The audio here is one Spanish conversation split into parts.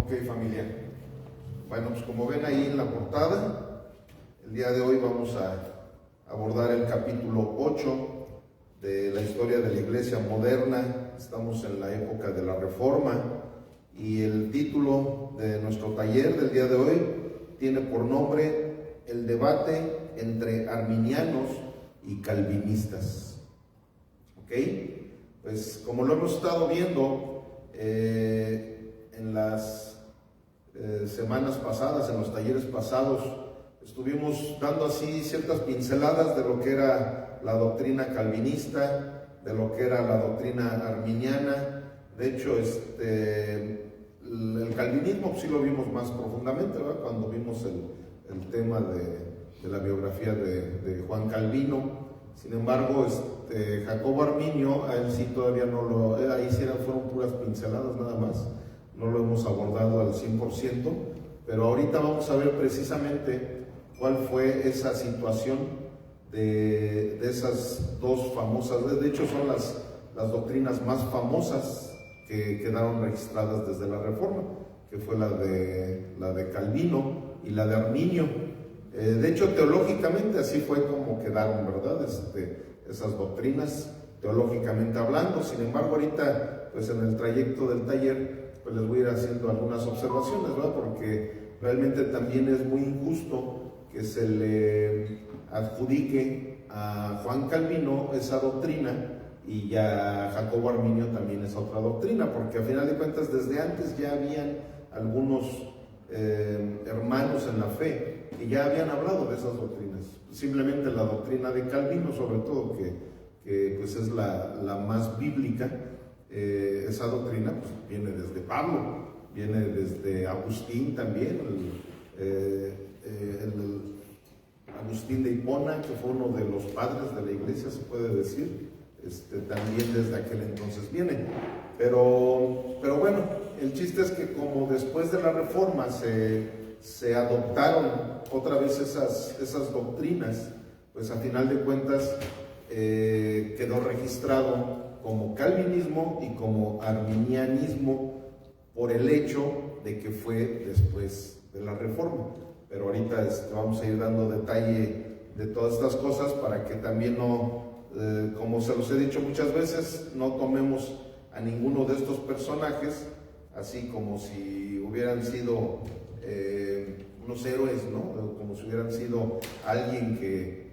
Ok, familia. Bueno, pues como ven ahí en la portada, el día de hoy vamos a abordar el capítulo 8 de la historia de la iglesia moderna. Estamos en la época de la Reforma y el título de nuestro taller del día de hoy tiene por nombre El debate entre arminianos y calvinistas. Ok, pues como lo hemos estado viendo en las semanas pasadas, en los talleres pasados, estuvimos dando así ciertas pinceladas de lo que era la doctrina calvinista, de lo que era la doctrina arminiana. De hecho, el calvinismo pues, sí lo vimos más profundamente, ¿verdad? Cuando vimos el tema de la biografía de Juan Calvino. Sin embargo, Jacobo Arminio, a él sí todavía no lo, ahí sí fueron puras pinceladas nada más, no lo hemos abordado al 100%, pero ahorita vamos a ver precisamente cuál fue esa situación de esas dos famosas, de hecho son las doctrinas más famosas que quedaron registradas desde la Reforma, que fue la de Calvino y la de Arminio. De hecho, teológicamente así fue como quedaron, ¿verdad? Esas doctrinas, teológicamente hablando. Sin embargo, ahorita, pues en el trayecto del taller, pues les voy a ir haciendo algunas observaciones, ¿verdad? Porque realmente también es muy injusto que se le adjudique a Juan Calvino esa doctrina y ya a Jacobo Arminio también esa otra doctrina, porque a final de cuentas desde antes ya habían algunos hermanos en la fe que ya habían hablado de esas doctrinas. Simplemente la doctrina de Calvino, sobre todo, que pues es la más bíblica, esa doctrina pues, viene desde Pablo, viene desde Agustín también, el Agustín de Hipona, que fue uno de los padres de la iglesia, se puede decir, también desde aquel entonces viene. Pero bueno, el chiste es que como después de la Reforma se adoptaron otra vez esas doctrinas, pues a final de cuentas quedó registrado como calvinismo y como arminianismo por el hecho de que fue después de la Reforma. Pero ahorita vamos a ir dando detalle de todas estas cosas para que también no, como se los he dicho muchas veces, no tomemos a ninguno de estos personajes así como si hubieran sido unos héroes, ¿no? Como si hubieran sido alguien que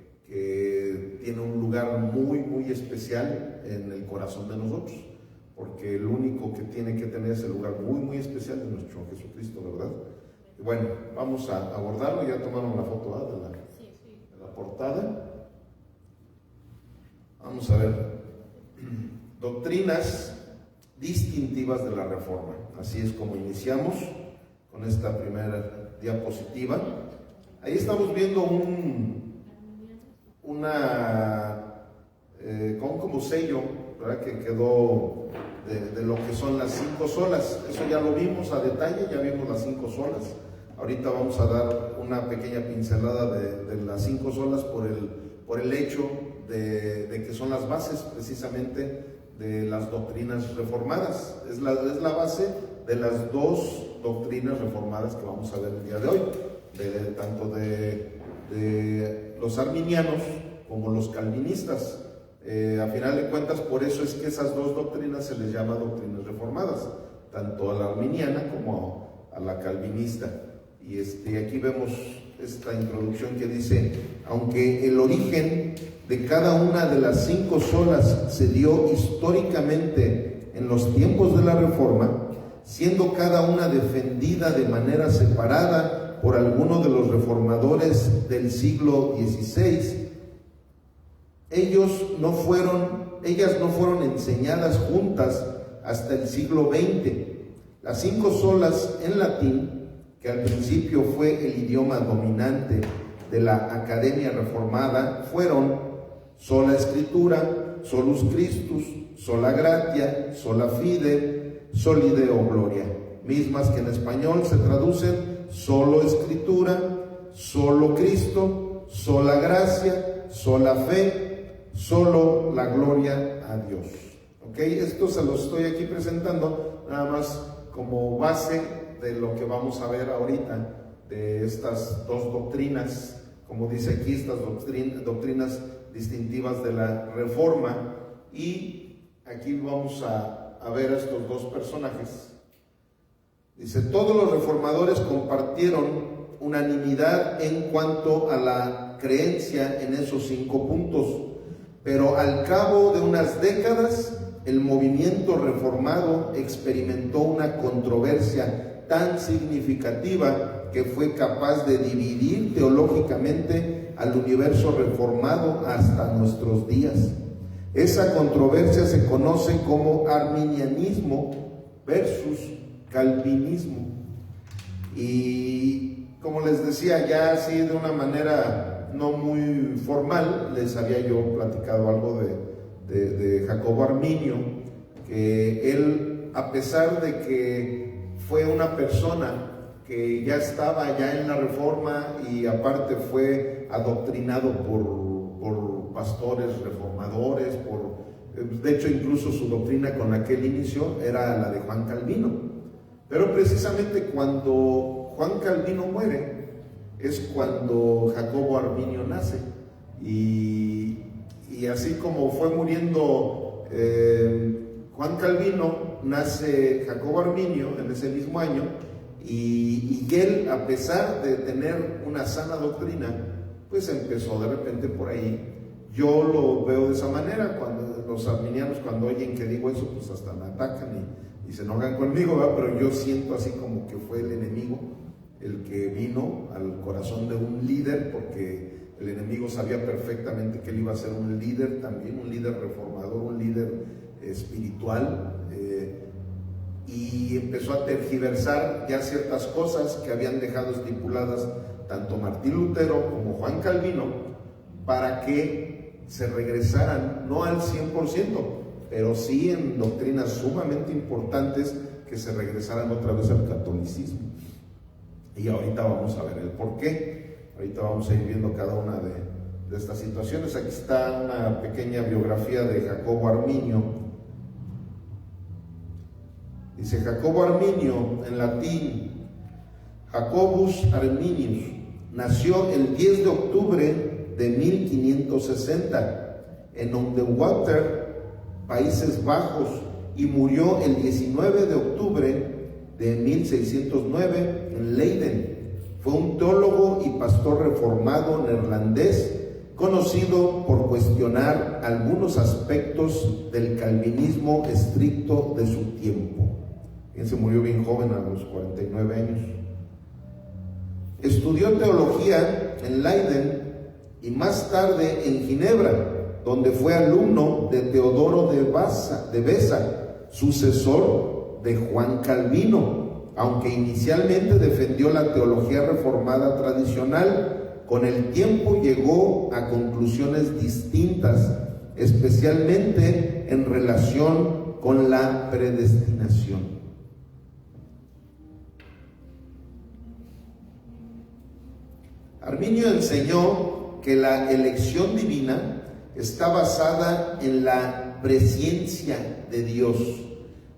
tiene un lugar muy, muy especial en el corazón de nosotros, porque el único que tiene que tener ese lugar muy, muy especial es nuestro Jesucristo, ¿verdad? Y bueno, vamos a abordarlo. Ya tomaron la foto de la portada. Vamos a ver doctrinas distintivas de la Reforma. Así es como iniciamos con esta primera diapositiva. Ahí estamos viendo como sello, ¿verdad? Que quedó de lo que son las 5 solas. Eso ya lo vimos a detalle, ya vimos las 5 solas. Ahorita vamos a dar una pequeña pincelada de las 5 solas por el hecho de que son las bases precisamente de las doctrinas reformadas. Es la base de las dos doctrinas reformadas que vamos a ver el día de hoy, tanto de los arminianos como los calvinistas. A final de cuentas, por eso es que esas dos doctrinas se les llama doctrinas reformadas, tanto a la arminiana como a la calvinista. Y aquí vemos esta introducción que dice: aunque el origen de cada una de las 5 solas se dio históricamente en los tiempos de la Reforma, siendo cada una defendida de manera separada por alguno de los reformadores del siglo XVI, ellas no fueron enseñadas juntas hasta el siglo XX. Las 5 solas en latín, que al principio fue el idioma dominante de la Academia Reformada, fueron sola Escritura, solus Christus, sola gratia, sola fide, soli Deo gloria, mismas que en español se traducen solo Escritura, solo Cristo, sola gracia, sola fe, solo la gloria a Dios. Ok, esto se lo estoy aquí presentando nada más como base de lo que vamos a ver ahorita, de estas dos doctrinas, como dice aquí, estas doctrinas distintivas de la Reforma. Y aquí vamos a ver a estos dos personajes. Dice: todos los reformadores compartieron unanimidad en cuanto a la creencia en esos 5 puntos, pero al cabo de unas décadas el movimiento reformado experimentó una controversia tan significativa que fue capaz de dividir teológicamente al universo reformado hasta nuestros días. Esa controversia se conoce como arminianismo versus calvinismo. Y como les decía, ya así de una manera no muy formal, les había yo platicado algo de Jacobo Arminio, que él, a pesar de que fue una persona que ya estaba ya en la Reforma y aparte fue adoctrinado por pastores reformadores, de hecho incluso su doctrina con la que él inició era la de Juan Calvino, pero precisamente cuando Juan Calvino muere es cuando Jacobo Arminio nace, y así como fue muriendo Juan Calvino, nace Jacobo Arminio en ese mismo año, y él, a pesar de tener una sana doctrina, pues empezó de repente por ahí. Yo lo veo de esa manera. Cuando los arminianos, cuando oyen que digo eso, pues hasta me atacan y se enojan conmigo, ¿verdad? Pero yo siento así como que fue el enemigo el que vino al corazón de un líder, porque el enemigo sabía perfectamente que él iba a ser un líder también, un líder reformador, un líder espiritual, y empezó a tergiversar ya ciertas cosas que habían dejado estipuladas tanto Martín Lutero como Juan Calvino, para que se regresaran, no al 100%, pero sí en doctrinas sumamente importantes, que se regresaran otra vez al catolicismo. Y ahorita vamos a ver el por qué. Ahorita vamos a ir viendo cada una de estas situaciones. Aquí está una pequeña biografía de Jacobo Arminio. Dice Jacobo Arminio, en latín, Jacobus Arminius, nació el 10 de octubre de 1560 en Onderwater, Países Bajos, y murió el 19 de octubre de 1609 en Leiden. Fue un teólogo y pastor reformado neerlandés, conocido por cuestionar algunos aspectos del calvinismo estricto de su tiempo. Él se murió bien joven, a los 49 años. Estudió teología en Leiden y más tarde en Ginebra, donde fue alumno de Teodoro de Beza, sucesor de Juan Calvino, aunque inicialmente defendió la teología reformada tradicional. Con el tiempo llegó a conclusiones distintas, especialmente en relación con la predestinación. Arminio enseñó que la elección divina está basada en la presciencia de Dios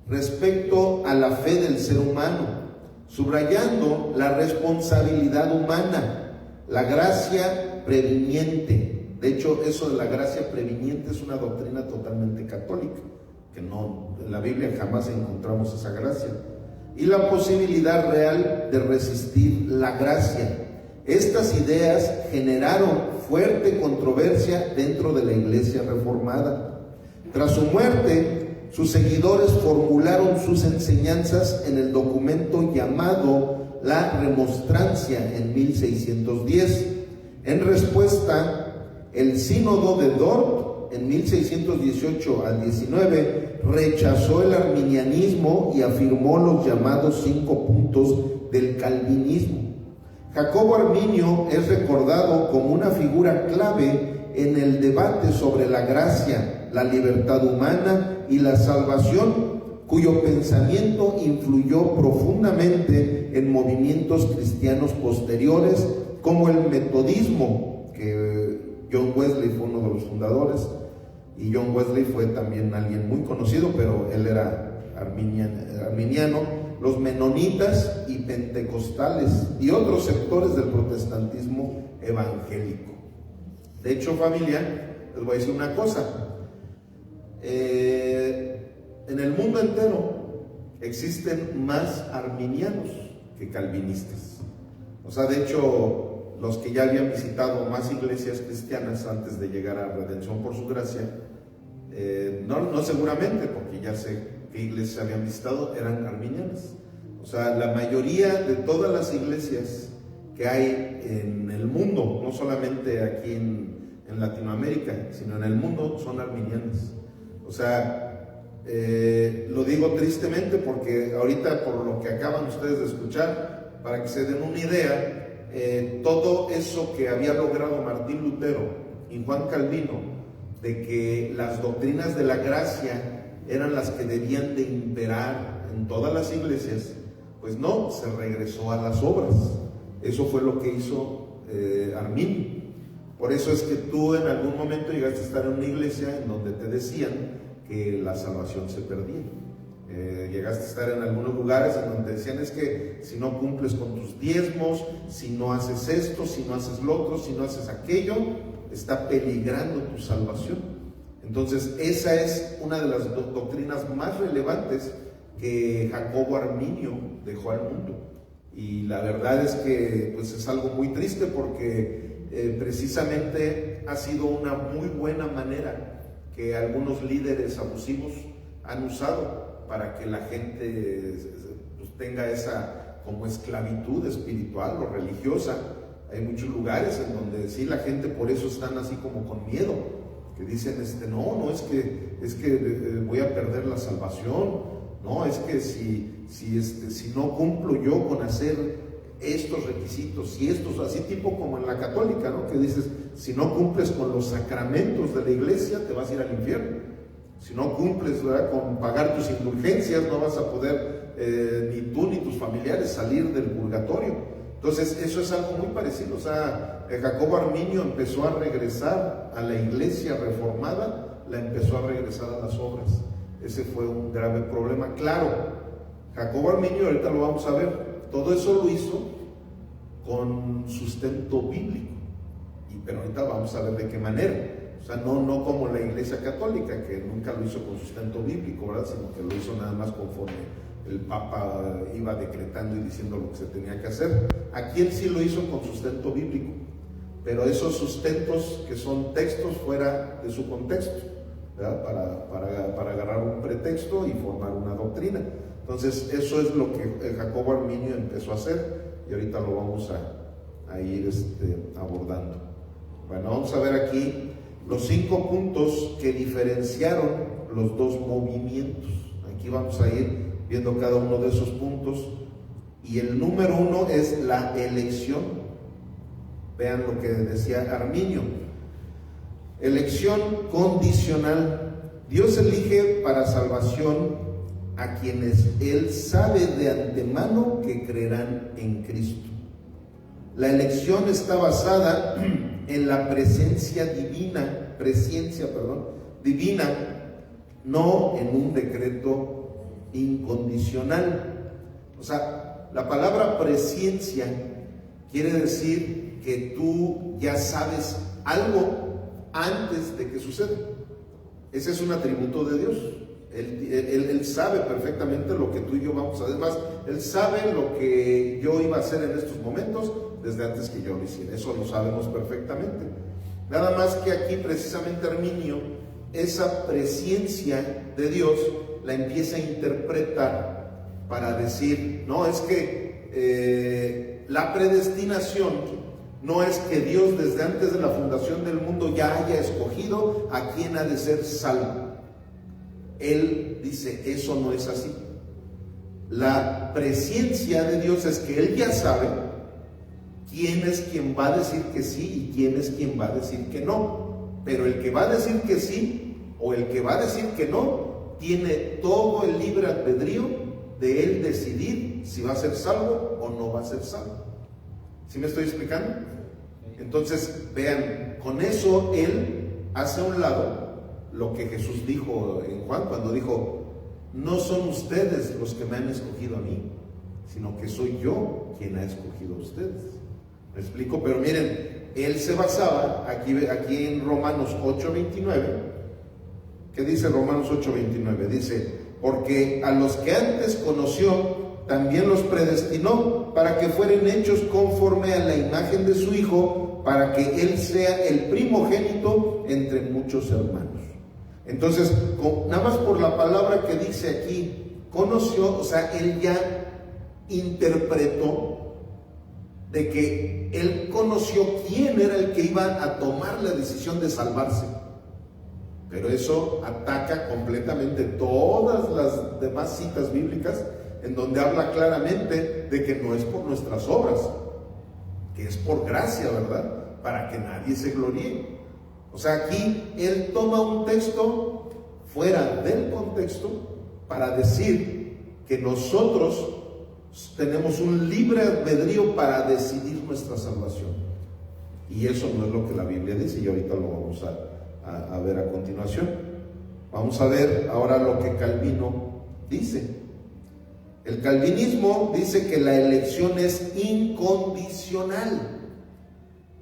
respecto a la fe del ser humano, subrayando la responsabilidad humana, la gracia previniente. De hecho, eso de la gracia previniente es una doctrina totalmente católica, que no, en la Biblia jamás encontramos esa gracia, y la posibilidad real de resistir la gracia. Estas ideas generaron fuerte controversia dentro de la Iglesia reformada. Tras su muerte, sus seguidores formularon sus enseñanzas en el documento llamado La Remonstrancia en 1610. En respuesta, el Sínodo de Dort en 1618 al 19 rechazó el arminianismo y afirmó los llamados 5 puntos del calvinismo. Jacobo Arminio es recordado como una figura clave en el debate sobre la gracia, la libertad humana y la salvación, cuyo pensamiento influyó profundamente en movimientos cristianos posteriores, como el metodismo, que John Wesley fue uno de los fundadores, y John Wesley fue también alguien muy conocido, pero él era arminiano. los menonitas y pentecostales y otros sectores del protestantismo evangélico. De hecho, familia, les voy a decir una cosa. En el mundo entero existen más arminianos que calvinistas. O sea, de hecho, los que ya habían visitado más iglesias cristianas antes de llegar a Redención por su gracia, no seguramente, porque ya sé qué iglesias habían visitado, eran arminianas. O sea, la mayoría de todas las iglesias que hay en el mundo, no solamente aquí en Latinoamérica, sino en el mundo, son arminianas. O sea, lo digo tristemente porque ahorita, por lo que acaban ustedes de escuchar, para que se den una idea, todo eso que había logrado Martín Lutero y Juan Calvino, de que las doctrinas de la gracia eran las que debían de imperar en todas las iglesias, pues no, se regresó a las obras. Eso fue lo que hizo Arminio. Por eso es que tú en algún momento llegaste a estar en una iglesia en donde te decían que la salvación se perdía. Llegaste a estar en algunos lugares en donde decían: es que si no cumples con tus diezmos, si no haces esto, si no haces lo otro, si no haces aquello, está peligrando tu salvación. Entonces esa es una de las doctrinas más relevantes que Jacobo Arminio dejó al mundo. Y la verdad es que pues es algo muy triste, porque precisamente ha sido una muy buena manera que algunos líderes abusivos han usado para que la gente pues tenga esa como esclavitud espiritual o religiosa. Hay muchos lugares en donde sí, la gente por eso están así como con miedo, que dicen, no, es que voy a perder la salvación, no, es que si no cumplo yo con hacer estos requisitos y estos, así tipo como en la católica, ¿no? Que dices, si no cumples con los sacramentos de la iglesia, te vas a ir al infierno. Si no cumples, ¿verdad?, con pagar tus indulgencias, no vas a poder, ni tú ni tus familiares, salir del purgatorio. Entonces, eso es algo muy parecido. O sea, Jacobo Arminio empezó a regresar a la iglesia reformada, la empezó a regresar a las obras. Ese fue un grave problema. Claro, Jacobo Arminio, ahorita lo vamos a ver, todo eso lo hizo con sustento bíblico. Pero ahorita vamos a ver de qué manera. O sea, no como la iglesia católica, que nunca lo hizo con sustento bíblico, ¿verdad?, sino que lo hizo nada más conforme el Papa iba decretando y diciendo lo que se tenía que hacer. Aquí él sí lo hizo con sustento bíblico, pero esos sustentos que son textos fuera de su contexto, ¿verdad?, para agarrar un pretexto y formar una doctrina. Entonces, eso es lo que Jacobo Arminio empezó a hacer, y ahorita lo vamos a ir abordando. Bueno, vamos a ver aquí los 5 puntos que diferenciaron los dos movimientos. Aquí vamos a ir viendo cada uno de esos puntos. Y el número 1 es la elección. Vean lo que decía Arminio. Elección condicional. Dios elige para salvación a quienes Él sabe de antemano que creerán en Cristo. La elección está basada en la presencia divina, no en un decreto incondicional. O sea, la palabra presciencia quiere decir que tú ya sabes algo antes de que suceda. Ese es un atributo de Dios. Él sabe perfectamente lo que tú y yo vamos a hacer. Además, Él sabe lo que yo iba a hacer en estos momentos desde antes que yo lo hiciera. Eso lo sabemos perfectamente. Nada más que aquí precisamente Arminio, esa presciencia de Dios la empieza a interpretar para decir, no, es que la predestinación no es que Dios desde antes de la fundación del mundo ya haya escogido a quién ha de ser salvo. Él dice, eso no es así. La presciencia de Dios es que Él ya sabe quién es quien va a decir que sí y quién es quien va a decir que no. Pero el que va a decir que sí o el que va a decir que no tiene todo el libre albedrío de él decidir si va a ser salvo o no va a ser salvo. ¿Sí me estoy explicando? Entonces, vean, con eso él hace a un lado lo que Jesús dijo en Juan, cuando dijo, no son ustedes los que me han escogido a mí, sino que soy yo quien ha escogido a ustedes. ¿Me explico? Pero miren, él se basaba aquí en Romanos 8:29. ¿Qué dice Romanos 8:29? Dice: porque a los que antes conoció, también los predestinó para que fueran hechos conforme a la imagen de su Hijo, para que Él sea el primogénito entre muchos hermanos. Entonces, nada más por la palabra que dice aquí, conoció, o sea, Él ya interpretó de que Él conoció quién era el que iba a tomar la decisión de salvarse. Pero eso ataca completamente todas las demás citas bíblicas en donde habla claramente de que no es por nuestras obras, que es por gracia, ¿verdad? Para que nadie se gloríe. O sea, aquí él toma un texto fuera del contexto para decir que nosotros tenemos un libre albedrío para decidir nuestra salvación. Y eso no es lo que la Biblia dice, y ahorita lo vamos a ver a continuación. Vamos a ver ahora lo que Calvino dice. El calvinismo dice que la elección es incondicional.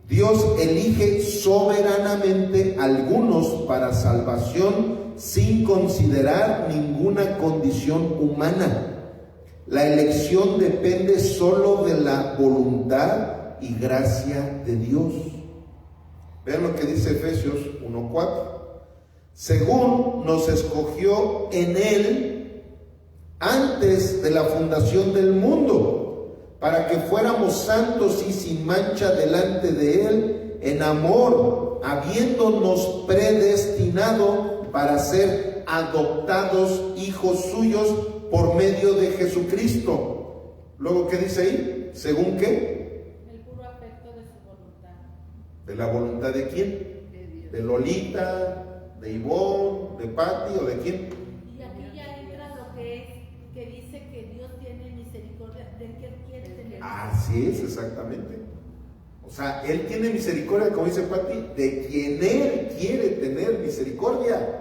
Dios elige soberanamente a algunos para salvación sin considerar ninguna condición humana. La elección depende solo de la voluntad y gracia de Dios. Vean lo que dice Efesios 1:4. Según nos escogió en Él antes de la fundación del mundo, para que fuéramos santos y sin mancha delante de Él en amor, habiéndonos predestinado para ser adoptados hijos suyos por medio de Jesucristo. Luego, ¿qué dice ahí? ¿Según qué? El puro afecto de su voluntad. ¿De la voluntad de quién? De Dios. ¿De Lolita? ¿De Ivonne? ¿De Patti o de quién? Y aquí ya entra lo que dice que Dios tiene misericordia del que Él quiere tener. Así es, exactamente. O sea, Él tiene misericordia, como dice Patti, de quien Él quiere tener misericordia.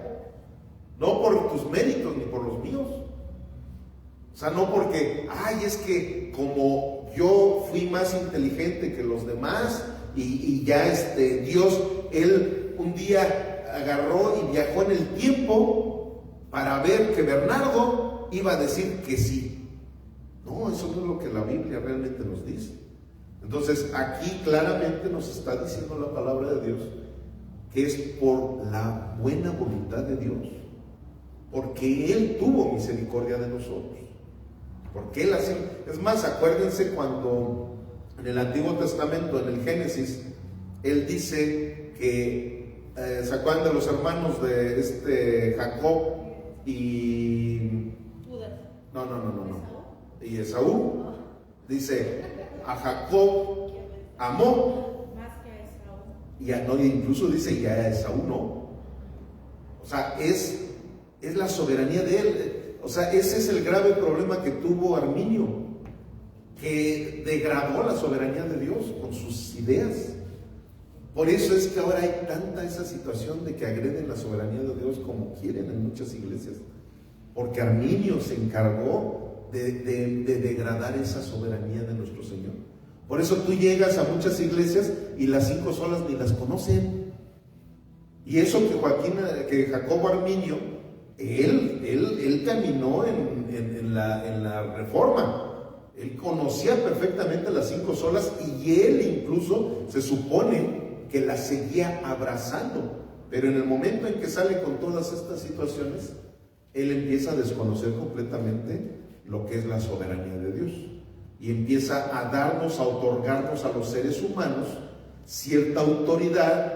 No por tus méritos ni por los míos. O sea, no porque, es que como yo fui más inteligente que los demás y ya Dios, Él un día agarró y viajó en el tiempo para ver que Bernardo iba a decir que sí. No, eso no es lo que la Biblia realmente nos dice. Entonces, aquí claramente nos está diciendo la palabra de Dios que es por la buena voluntad de Dios, porque Él tuvo misericordia de nosotros. Porque Él así, es más, acuérdense cuando en el Antiguo Testamento, en el Génesis, Él dice que, ¿se acuerdan de los hermanos de Jacob y... Judas. No. Y Esaú? Dice, a Jacob amó, Más que a Esaú. incluso dice, y a Esaú no. O sea, es la soberanía de Él. O sea, ese es el grave problema que tuvo Arminio, que degradó la soberanía de Dios con sus ideas. Por eso es que ahora hay tanta esa situación de que agreden la soberanía de Dios como quieren en muchas iglesias, porque Arminio se encargó de degradar esa soberanía de nuestro Señor. Por eso tú llegas a muchas iglesias y las 5 solas ni las conocen. Y eso que Jacobo Arminio, él caminó en la Reforma. Él conocía perfectamente las 5 solas y él incluso se supone que las seguía abrazando. Pero en el momento en que sale con todas estas situaciones, él empieza a desconocer completamente lo que es la soberanía de Dios. Y empieza a otorgarnos a los seres humanos cierta autoridad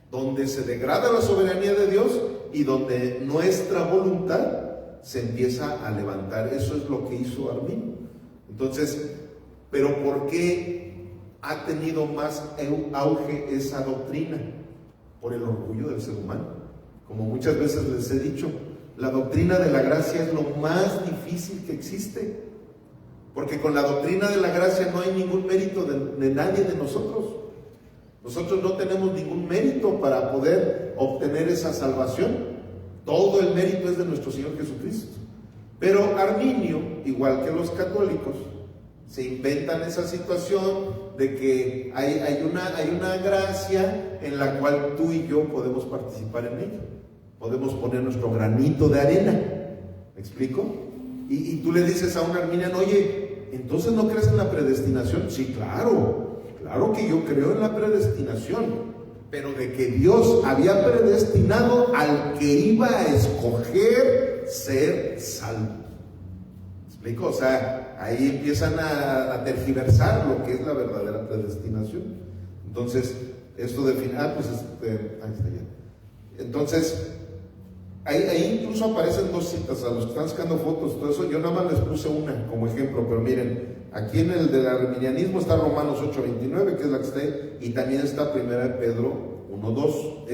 donde se degrada la soberanía de Dios y donde nuestra voluntad se empieza a levantar. Eso es lo que hizo Arminio. Entonces, ¿pero por qué ha tenido más auge esa doctrina? Por el orgullo del ser humano. Como muchas veces les he dicho, la doctrina de la gracia es lo más difícil que existe. Porque con la doctrina de la gracia no hay ningún mérito de nadie de nosotros. Nosotros no tenemos ningún mérito para poder obtener esa salvación. Todo el mérito es de nuestro Señor Jesucristo. Pero Arminio, igual que los católicos, Se inventan esa situación de que hay una gracia en la cual tú y yo podemos participar en ella. Podemos poner nuestro granito de arena. ¿Me explico? Y tú le dices a un arminiano, oye, ¿entonces no crees en la predestinación? Sí, claro que yo creo en la predestinación, pero de que Dios había predestinado al que iba a escoger ser salvo. ¿Me explico? O sea, ahí empiezan a tergiversar lo que es la verdadera predestinación. Entonces, esto de final, pues ahí está ya. Entonces, ahí incluso aparecen dos citas, a los que están sacando fotos, todo eso, yo nada más les puse una como ejemplo, pero miren, aquí en el del arminianismo está Romanos 8:29, que es la que está ahí, y también está 1 Pedro 1:2.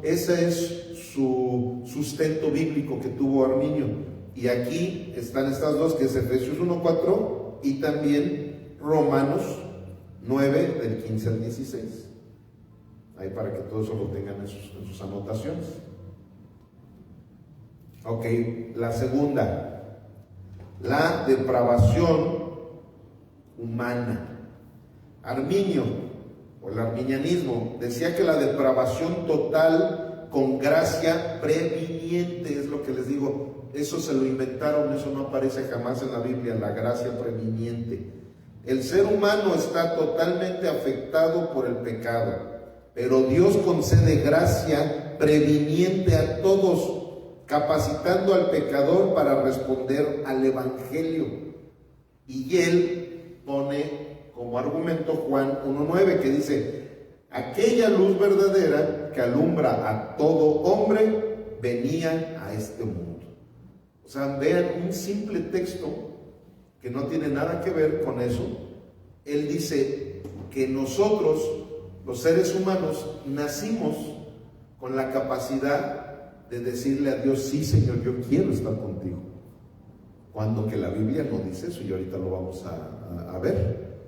Ese es su sustento bíblico que tuvo Arminio. Y aquí están estas dos, que es Efesios 1:4 y también Romanos 9, del 15 al 16. Ahí para que todo eso lo tengan en sus anotaciones. Ok, la segunda, la depravación humana. Arminio, o el arminianismo, decía que la depravación total con gracia previniente, es lo que les digo, eso se lo inventaron, eso no aparece jamás en la Biblia, la gracia previniente. El ser humano está totalmente afectado por el pecado, pero Dios concede gracia previniente a todos, capacitando al pecador para responder al Evangelio. Y él pone como argumento Juan 1:9, que dice, aquella luz verdadera que alumbra a todo hombre venía a este mundo. O sea, vean un simple texto que no tiene nada que ver con eso. Él dice que nosotros, los seres humanos, nacimos con la capacidad de decirle a Dios, sí, Señor, yo quiero estar contigo. Cuando que la Biblia no dice eso, y ahorita lo vamos a ver.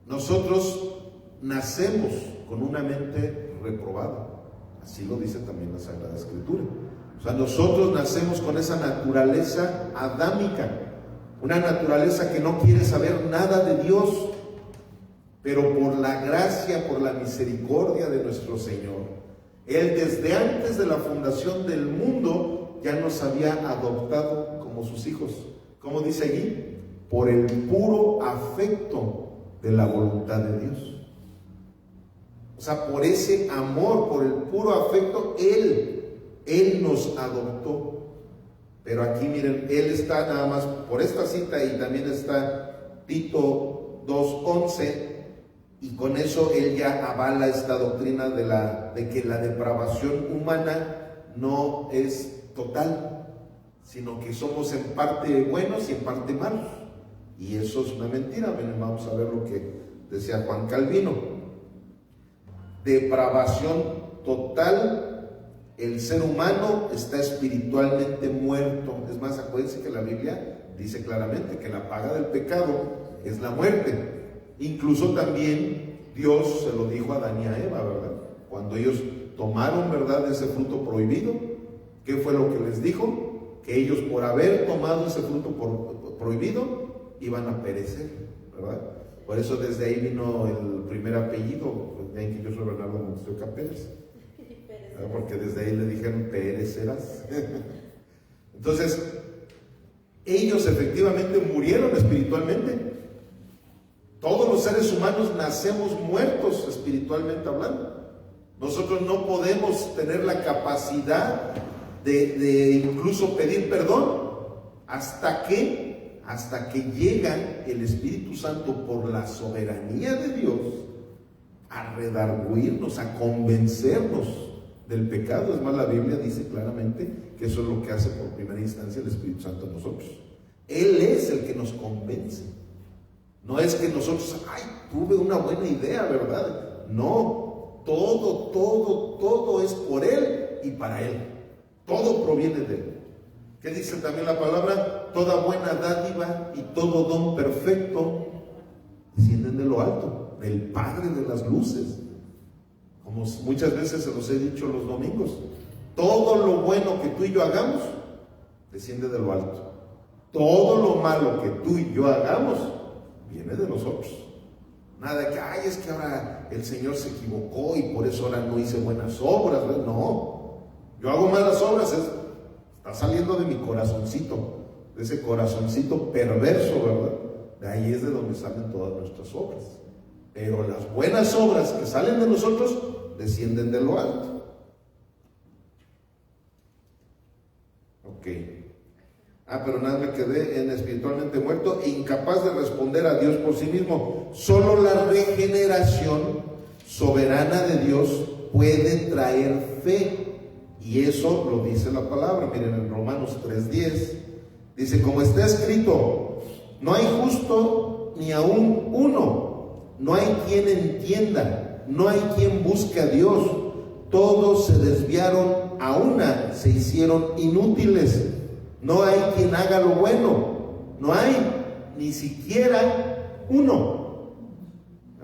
Nosotros nacemos con una mente reprobada. Así lo dice también la Sagrada Escritura. O sea, nosotros nacemos con esa naturaleza adámica, una naturaleza que no quiere saber nada de Dios, pero por la gracia, por la misericordia de nuestro Señor, Él desde antes de la fundación del mundo ya nos había adoptado como sus hijos. ¿Cómo dice allí? Por el puro afecto de la voluntad de Dios. O sea, por ese amor, por el puro afecto, Él nos adoptó. Pero aquí miren, Él está nada más por esta cita, y también está Tito 2:11, y con eso Él ya avala esta doctrina de que la depravación humana no es total, sino que somos en parte buenos y en parte malos. Y eso es una mentira. Miren, vamos a ver lo que decía Juan Calvino. Depravación total, el ser humano está espiritualmente muerto. Es más, acuérdense que la Biblia dice claramente que la paga del pecado es la muerte. Incluso también Dios se lo dijo a Adán y a Eva, ¿verdad? Cuando ellos tomaron, ¿verdad?, ese fruto prohibido, ¿qué fue lo que les dijo? Que ellos, por haber tomado ese fruto prohibido, iban a perecer, ¿verdad? Por eso desde ahí vino el primer apellido. Ven que yo soy Bernardo Montesioca Pérez, ¿verdad? Porque desde ahí le dijeron perecerás. Entonces, ellos efectivamente murieron espiritualmente. Todos los seres humanos nacemos muertos espiritualmente hablando. Nosotros no podemos tener la capacidad de incluso pedir perdón hasta que llega el Espíritu Santo por la soberanía de Dios a redarguirnos, a convencernos del pecado. Es más, la Biblia dice claramente que eso es lo que hace por primera instancia el Espíritu Santo en nosotros. Él es el que nos convence. No es que nosotros, tuve una buena idea, ¿verdad? No, todo es por Él y para Él. Todo proviene de Él. ¿Qué dice también la palabra? Toda buena dádiva y todo don perfecto descienden de lo alto, del Padre de las luces. Como muchas veces se los he dicho los domingos, todo lo bueno que tú y yo hagamos desciende de lo alto. Todo lo malo que tú y yo hagamos viene de nosotros. Nada de que, ay, es que ahora el Señor se equivocó y por eso ahora no hice buenas obras, ¿verdad? No, yo hago malas obras, está saliendo de mi corazoncito, de ese corazoncito perverso, ¿verdad? De ahí es de donde salen todas nuestras obras. Pero las buenas obras que salen de nosotros descienden de lo alto. Ok. Pero nada, me quedé en espiritualmente muerto e incapaz de responder a Dios por sí mismo. Solo la regeneración soberana de Dios puede traer fe. Y eso lo dice la palabra. Miren, en Romanos 3:10 dice, como está escrito, no hay justo ni aún uno, no hay quien entienda, no hay quien busque a Dios. Todos se desviaron a una, se hicieron inútiles. No hay quien haga lo bueno, no hay ni siquiera uno.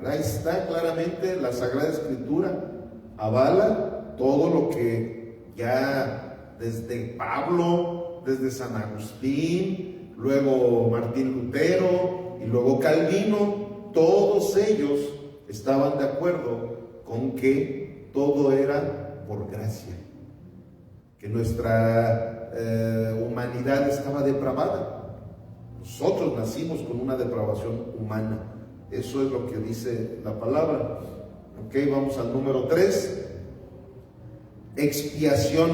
Ahí está claramente la Sagrada Escritura, avala todo lo que ya desde Pablo, desde San Agustín, luego Martín Lutero y luego Calvino, todos ellos estaban de acuerdo con que todo era por gracia, que nuestra humanidad estaba depravada. Nosotros nacimos con una depravación humana. Eso es lo que dice la palabra. Ok, vamos al número 3. Expiación.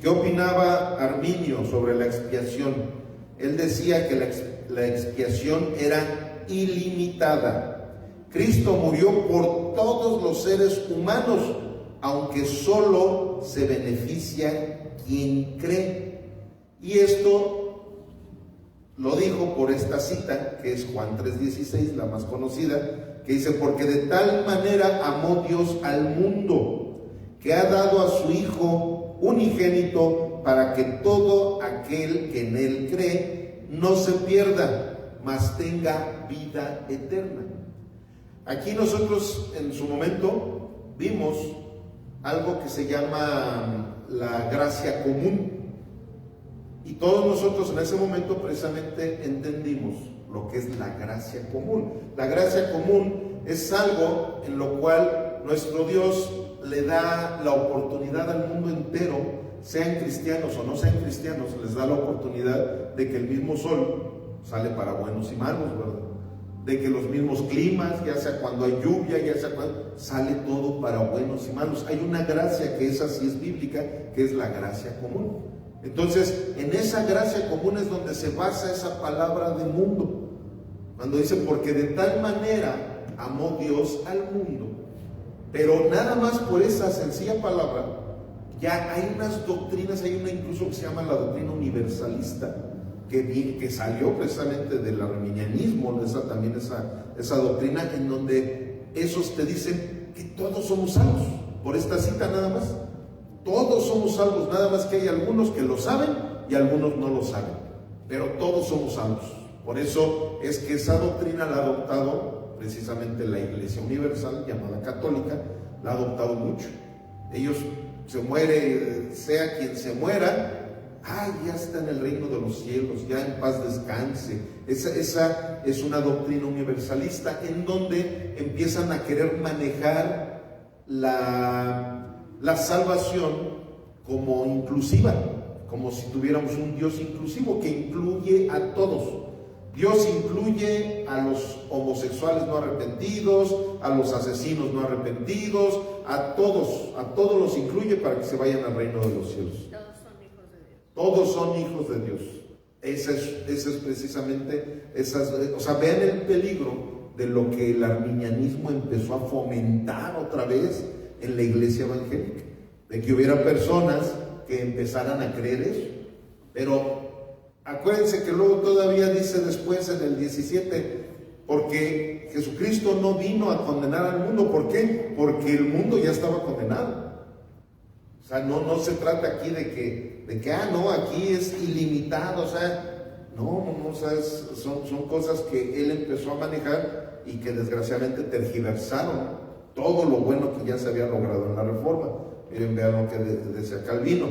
¿Qué opinaba Arminio sobre la expiación? Él decía que la expiación era ilimitada. Cristo murió por todos los seres humanos, aunque solo se beneficia quien cree. Y esto lo dijo por esta cita, que es Juan 3:16, la más conocida, que dice, porque de tal manera amó Dios al mundo, que ha dado a su Hijo unigénito, para que todo aquel que en Él cree no se pierda, mas tenga vida eterna. Aquí nosotros en su momento vimos algo que se llama la gracia común. Y todos nosotros en ese momento precisamente entendimos lo que es la gracia común. La gracia común es algo en lo cual nuestro Dios le da la oportunidad al mundo entero, sean cristianos o no sean cristianos, les da la oportunidad de que el mismo sol sale para buenos y malos, ¿verdad? De que los mismos climas, ya sea cuando hay lluvia, ya sea cuando, sale todo para buenos y malos. Hay una gracia que esa sí es bíblica, que es la gracia común. Entonces, en esa gracia común es donde se basa esa palabra de mundo. Cuando dice, porque de tal manera amó Dios al mundo. Pero nada más por esa sencilla palabra, ya hay unas doctrinas, hay una incluso que se llama la doctrina universalista, que salió precisamente del arminianismo, esa doctrina en donde esos te dicen que todos somos salvos. Por esta cita nada más, todos somos salvos, nada más que hay algunos que lo saben y algunos no lo saben, pero todos somos salvos. Por eso es que esa doctrina la ha adoptado precisamente la Iglesia Universal, llamada católica, la ha adoptado mucho. Ellos se muere, sea quien se muera, ya está en el reino de los cielos, ya en paz descanse. Esa es una doctrina universalista en donde empiezan a querer manejar la salvación como inclusiva, como si tuviéramos un Dios inclusivo que incluye a todos. Dios incluye a los homosexuales no arrepentidos, a los asesinos no arrepentidos, a todos los incluye para que se vayan al reino de los cielos. Todos son hijos de Dios. Esa es precisamente, vean el peligro de lo que el arminianismo empezó a fomentar otra vez en la iglesia evangélica, de que hubiera personas que empezaran a creer eso. Pero acuérdense que luego todavía dice después en el 17, porque Jesucristo no vino a condenar al mundo. ¿Por qué? Porque el mundo ya estaba condenado. O sea, no se trata aquí de que aquí es ilimitado, son cosas que él empezó a manejar y que desgraciadamente tergiversaron todo lo bueno que ya se había logrado en la Reforma. Miren, vean lo que decía Calvino.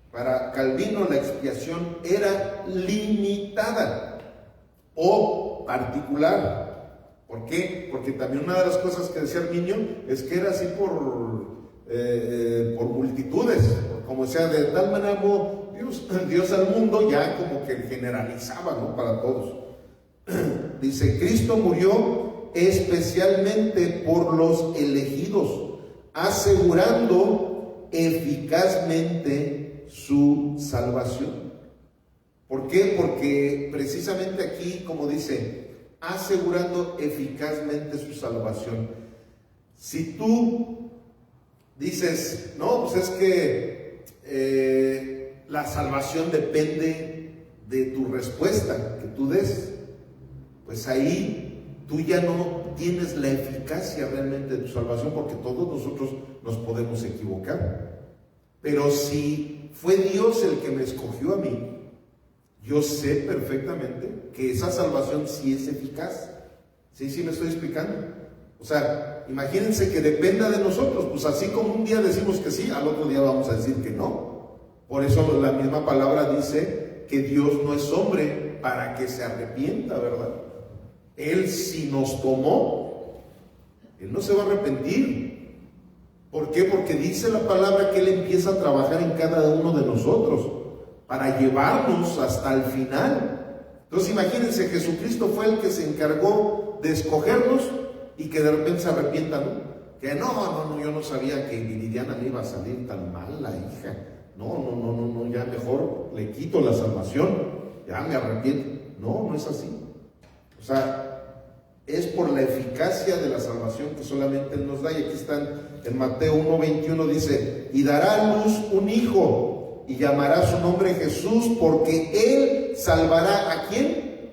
Para Calvino la expiación era limitada o particular. ¿Por qué? Porque también una de las cosas que decía Arminio es que era así por multitudes, como decía, de tal manera amó Dios al mundo, ya como que generalizaba, ¿no? Para todos. Dice, Cristo murió especialmente por los elegidos, asegurando eficazmente su salvación. ¿Por qué? Porque precisamente aquí, como dice, asegurando eficazmente su salvación. Si tú dices, no, pues es que la salvación depende de tu respuesta que tú des, pues ahí tú ya no tienes la eficacia realmente de tu salvación, porque todos nosotros nos podemos equivocar. Pero si fue Dios el que me escogió a mí, yo sé perfectamente que esa salvación sí es eficaz. ¿Sí me estoy explicando? O sea, imagínense que dependa de nosotros, pues así como un día decimos que sí, al otro día vamos a decir que no. Por eso la misma palabra dice que Dios no es hombre para que se arrepienta, ¿verdad? Él, si nos tomó, Él no se va a arrepentir. ¿Por qué? Porque dice la palabra que Él empieza a trabajar en cada uno de nosotros para llevarnos hasta el final. Entonces imagínense, Jesucristo fue el que se encargó de escogernos y que de repente se arrepienta, ¿no? Que no, yo no sabía que Viridiana me iba a salir tan mal, la hija. No, ya mejor le quito la salvación, ya me arrepiento. No es así. O sea, es por la eficacia de la salvación que solamente Él nos da. Y aquí están en Mateo 1:21, dice, y dará a luz un hijo, y llamará su nombre Jesús, porque Él salvará ¿a quién?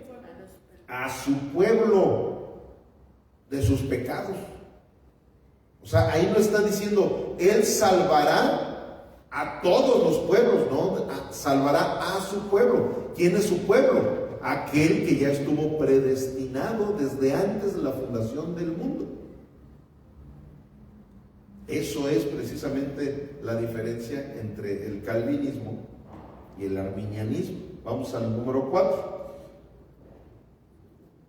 A su pueblo de sus pecados. O sea, ahí no está diciendo Él salvará a todos los pueblos, no, salvará a su pueblo. ¿Quién es su pueblo? Aquel que ya estuvo predestinado desde antes de la fundación del mundo. Eso es precisamente la diferencia entre el calvinismo y el arminianismo. Vamos al número 4.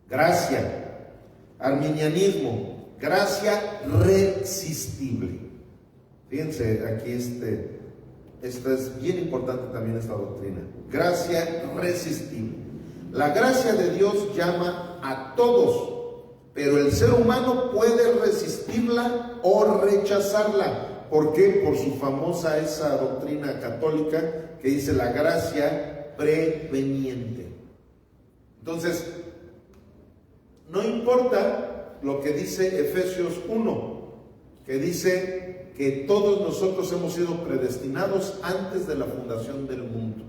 Gracia. Arminianismo. Gracia resistible. Fíjense, aquí esta es bien importante también, esta doctrina. Gracia resistible. La gracia de Dios llama a todos, pero el ser humano puede resistirla o rechazarla. ¿Por qué? Por su famosa esa doctrina católica que dice la gracia preveniente. Entonces, no importa lo que dice Efesios 1, que dice que todos nosotros hemos sido predestinados antes de la fundación del mundo.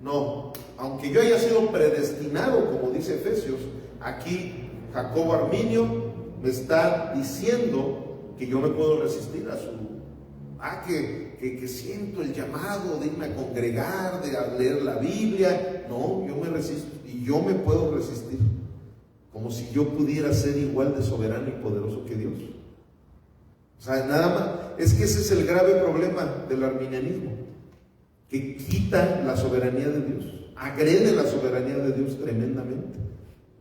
No, aunque yo haya sido predestinado, como dice Efesios, aquí Jacobo Arminio me está diciendo que yo me puedo resistir a su... que siento el llamado de irme a congregar, de leer la Biblia. No, yo me resisto y yo me puedo resistir. Como si yo pudiera ser igual de soberano y poderoso que Dios. O sea, nada más, es que ese es el grave problema del arminianismo, que quita la soberanía de Dios, agrede la soberanía de Dios tremendamente.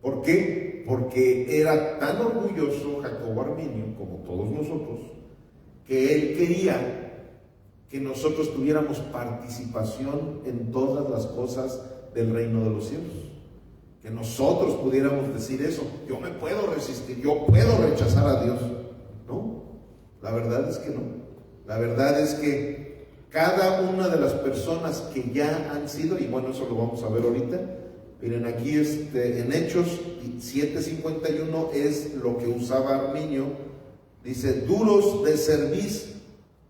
¿Por qué? Porque era tan orgulloso Jacobo Arminio, como todos nosotros, que él quería que nosotros tuviéramos participación en todas las cosas del reino de los cielos. Que nosotros pudiéramos decir eso, yo me puedo resistir, yo puedo rechazar a Dios. No, la verdad es que no. La verdad es que cada una de las personas que ya han sido, y bueno, eso lo vamos a ver ahorita, miren aquí en Hechos 7:51 es lo que usaba Arminio, dice, duros de cerviz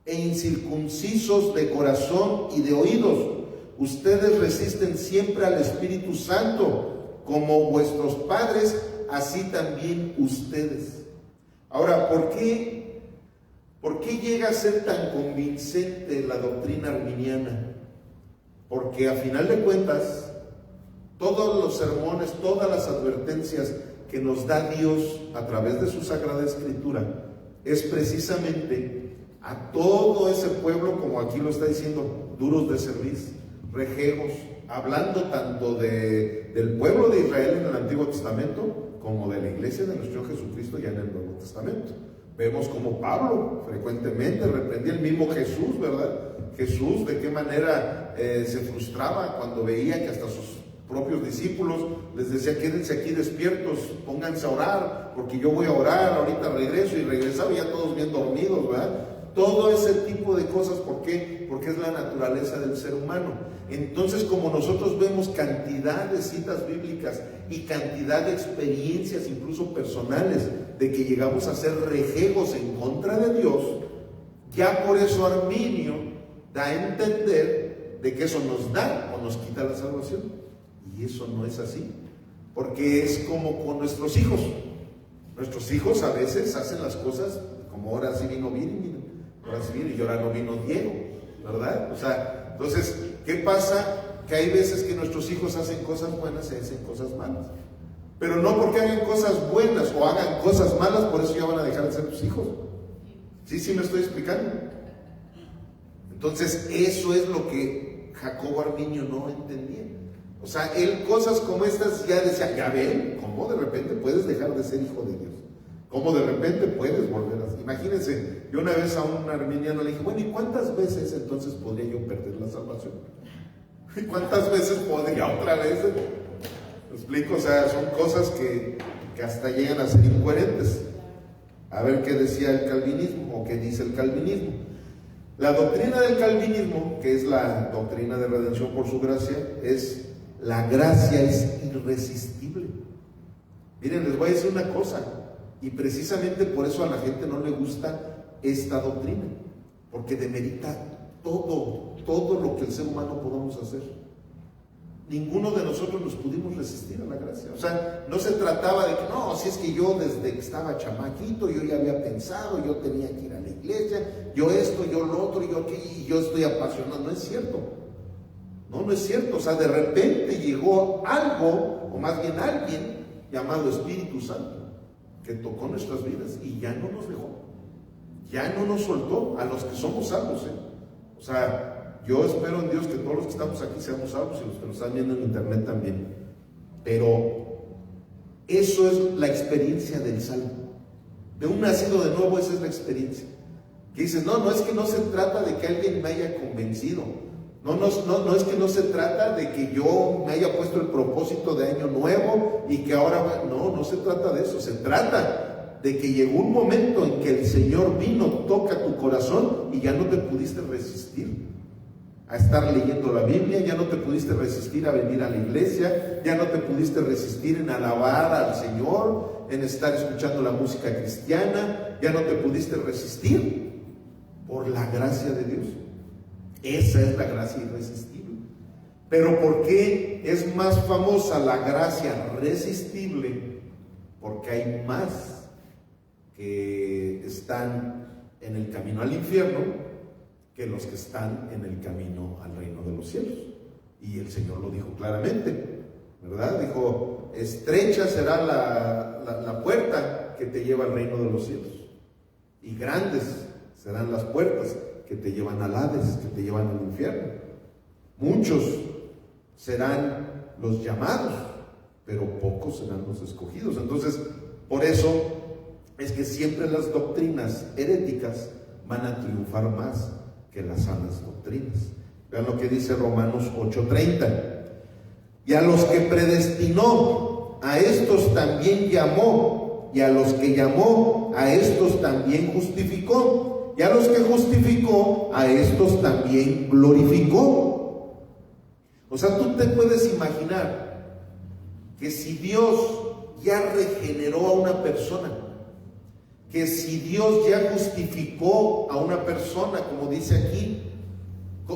e incircuncisos de corazón y de oídos, ustedes resisten siempre al Espíritu Santo, como vuestros padres, así también ustedes. Ahora, ¿por qué llega a ser tan convincente la doctrina arminiana? Porque a final de cuentas, todos los sermones, todas las advertencias que nos da Dios a través de su Sagrada Escritura, es precisamente a todo ese pueblo, como aquí lo está diciendo, duros de cerviz, rejegos, hablando tanto del pueblo de Israel en el Antiguo Testamento como de la iglesia de nuestro Jesucristo ya en el Nuevo Testamento. Vemos como Pablo frecuentemente reprendía el mismo Jesús, ¿verdad? Jesús de qué manera se frustraba cuando veía que hasta sus propios discípulos les decía: quédense aquí despiertos, pónganse a orar, porque yo voy a orar, ahorita regreso, y regresaba ya todos bien dormidos, ¿verdad? Todo ese tipo de cosas, ¿por qué? Porque es la naturaleza del ser humano. Entonces, como nosotros vemos cantidad de citas bíblicas y cantidad de experiencias, incluso personales, de que llegamos a ser rejegos en contra de Dios, ya por eso Arminio da a entender de que eso nos da o nos quita la salvación. Y eso no es así, porque es como con nuestros hijos. Nuestros hijos a veces hacen las cosas como ahora sí vino Viri, ahora sí vino y ahora no vino Diego, ¿verdad? O sea, entonces, ¿qué pasa? Que hay veces que nuestros hijos hacen cosas buenas y hacen cosas malas. Pero no porque hagan cosas buenas o hagan cosas malas, por eso ya van a dejar de ser tus hijos. ¿Sí me estoy explicando? Entonces, eso es lo que Jacobo Arminio no entendía. O sea, él cosas como estas ya decía: ya ven, ¿cómo de repente puedes dejar de ser hijo de Dios? ¿Cómo de repente puedes volver a...? Imagínense, yo una vez a un arminiano le dije: bueno, ¿y cuántas veces entonces podría yo perder la salvación? ¿Y cuántas veces podría otra vez? ¿Me explico? O sea, son cosas que hasta llegan a ser incoherentes. A ver qué decía el calvinismo, o qué dice el calvinismo. La doctrina del calvinismo, que es la doctrina de redención por su gracia, es: la gracia es irresistible. Miren, les voy a decir una cosa, y precisamente por eso a la gente no le gusta esta doctrina, porque demerita todo lo que el ser humano podamos hacer. Ninguno de nosotros nos pudimos resistir a la gracia. O sea, no se trataba de que no, si es que yo desde que estaba chamaquito, yo ya había pensado, yo tenía que ir a la iglesia, yo esto, yo lo otro, yo aquello, y yo estoy apasionado. No es cierto. No es cierto. O sea, de repente llegó algo, o más bien alguien, llamado Espíritu Santo, que tocó nuestras vidas y ya no nos dejó, ya no nos soltó a los que somos salvos, O sea, yo espero en Dios que todos los que estamos aquí seamos salvos y los que nos están viendo en internet también. Pero eso es la experiencia del salvo. De un nacido de nuevo, esa es la experiencia. Que dices: no es que no se trata de que alguien me haya convencido. No es que no se trata de que yo me haya puesto el propósito de año nuevo y que ahora... No se trata de eso. Se trata de que llegó un momento en que el Señor vino, toca tu corazón y ya no te pudiste resistir a estar leyendo la Biblia, ya no te pudiste resistir a venir a la iglesia, ya no te pudiste resistir en alabar al Señor, en estar escuchando la música cristiana, ya no te pudiste resistir por la gracia de Dios. Esa es la gracia irresistible. Pero ¿por qué es más famosa la gracia resistible? Porque hay más que están en el camino al infierno que los que están en el camino al reino de los cielos. Y el Señor lo dijo claramente, ¿verdad? Dijo: estrecha será la puerta que te lleva al reino de los cielos, y grandes serán las puertas que te llevan al Hades, que te llevan al infierno. Muchos serán los llamados, pero pocos serán los escogidos. Entonces, por eso es que siempre las doctrinas heréticas van a triunfar más que las sanas doctrinas. Vean lo que dice Romanos 8:30. Y a los que predestinó, a estos también llamó, y a los que llamó, a estos también justificó, y a los que justificó, a estos también glorificó. O sea, tú te puedes imaginar que si Dios ya regeneró a una persona, que si Dios ya justificó a una persona, como dice aquí,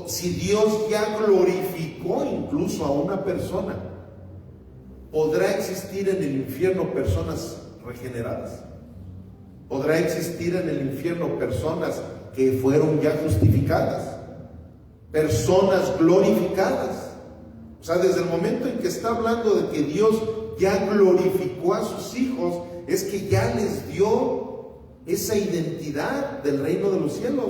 si Dios ya glorificó incluso a una persona, ¿podrá existir en el infierno personas regeneradas? ¿Podrá existir en el infierno personas que fueron ya justificadas? Personas glorificadas. O sea, desde el momento en que está hablando de que Dios ya glorificó a sus hijos, es que ya les dio esa identidad del reino de los cielos.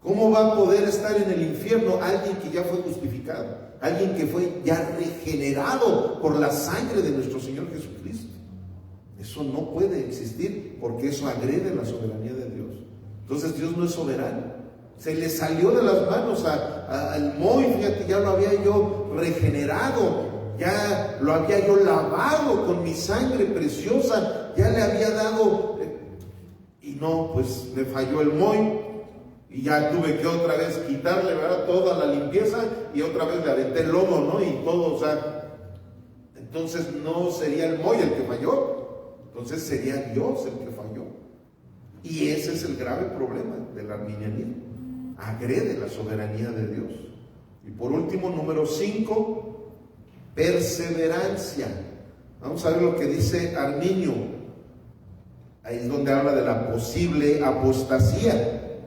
¿Cómo va a poder estar en el infierno alguien que ya fue justificado? Alguien que fue ya regenerado por la sangre de nuestro Señor Jesucristo. Eso no puede existir porque eso agrede la soberanía de Dios. Entonces Dios no es soberano. Se le salió de las manos al Moy, fíjate, ya lo había yo regenerado, ya lo había yo lavado con mi sangre preciosa, ya le había dado, y no, pues me falló el Moy, y ya tuve que otra vez quitarle, ¿verdad?, toda la limpieza, y otra vez le aventé el lodo, ¿no? Y todo, o sea, entonces no sería el Moy el que falló, entonces sería Dios el que falló. Y ese es el grave problema del arminianismo. Agrede la soberanía de Dios. Y por último, número 5, perseverancia. Vamos a ver lo que dice Arminio. Ahí es donde habla de la posible apostasía.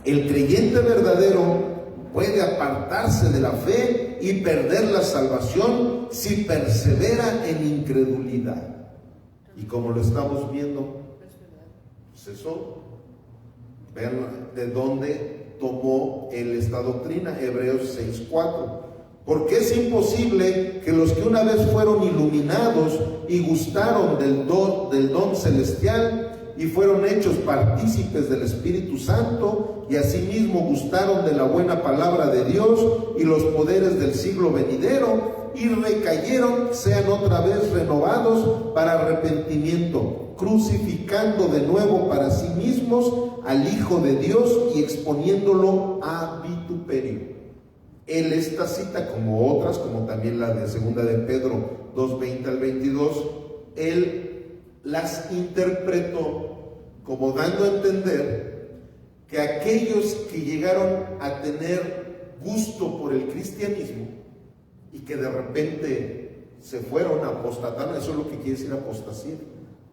El creyente verdadero puede apartarse de la fe y perder la salvación si persevera en incredulidad. Y como lo estamos viendo, pues eso, vean de dónde tomó él esta doctrina, Hebreos 6:4. Porque es imposible que los que una vez fueron iluminados y gustaron del don celestial y fueron hechos partícipes del Espíritu Santo y asimismo gustaron de la buena palabra de Dios y los poderes del siglo venidero y recayeron, sean otra vez renovados para arrepentimiento, crucificando de nuevo para sí mismos al Hijo de Dios y exponiéndolo a vituperio. Él esta cita, como otras, como también la de segunda de Pedro 2:20 al 22, él las interpretó como dando a entender que aquellos que llegaron a tener gusto por el cristianismo y que de repente se fueron a apostatar, eso es lo que quiere decir apostasía.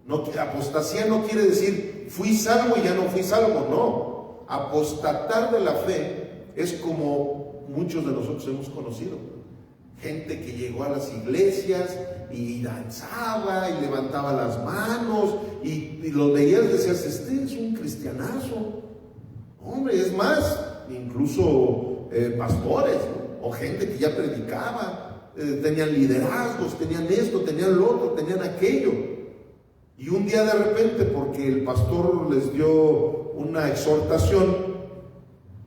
No, apostasía no quiere decir fui salvo y ya no fui salvo, no. Apostatar de la fe es como muchos de nosotros hemos conocido. Gente que llegó a las iglesias y danzaba y levantaba las manos y los veías y decías, este es un cristianazo. Hombre, es más, incluso pastores, ¿no? O gente que ya predicaba, tenían liderazgos, tenían esto, tenían lo otro, tenían aquello. Y un día de repente, porque el pastor les dio una exhortación,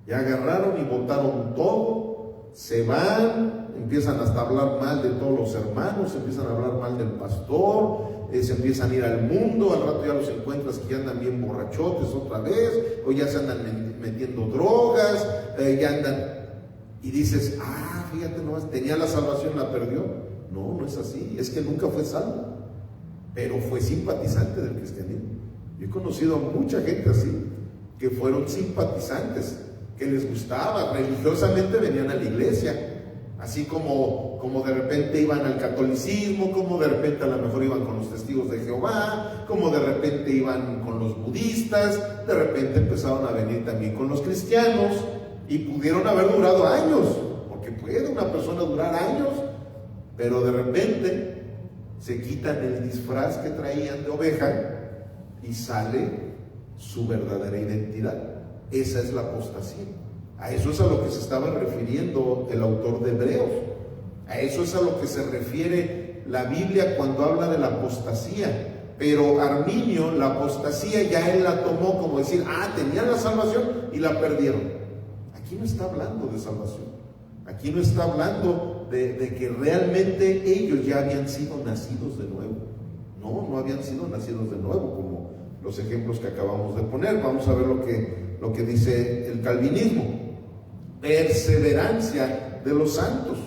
ya agarraron y botaron todo, se van, empiezan hasta a hablar mal de todos los hermanos, empiezan a hablar mal del pastor, se empiezan a ir al mundo, al rato ya los encuentras que ya andan bien borrachotes otra vez, o ya se andan metiendo drogas, ya andan, y dices, fíjate nomás, tenía la salvación, la perdió. No, no es así, es que nunca fue salvo, pero fue simpatizante del cristianismo. Yo he conocido a mucha gente así, que fueron simpatizantes, que les gustaba, religiosamente venían a la iglesia, así como de repente iban al catolicismo, como de repente a lo mejor iban con los testigos de Jehová, como de repente iban con los budistas, de repente empezaron a venir también con los cristianos y pudieron haber durado años, porque puede una persona durar años, pero de repente se quitan el disfraz que traían de oveja y sale su verdadera identidad. Esa es la apostasía. A eso es a lo que se estaba refiriendo el autor de Hebreos. A eso es a lo que se refiere la Biblia cuando habla de la apostasía. Pero Arminio, la apostasía ya él la tomó como decir, tenían la salvación y la perdieron. Aquí no está hablando de salvación. Aquí no está hablando de que realmente ellos ya habían sido nacidos de nuevo. No habían sido nacidos de nuevo, como los ejemplos que acabamos de poner. Vamos a ver lo que dice el calvinismo. Perseverancia de los santos.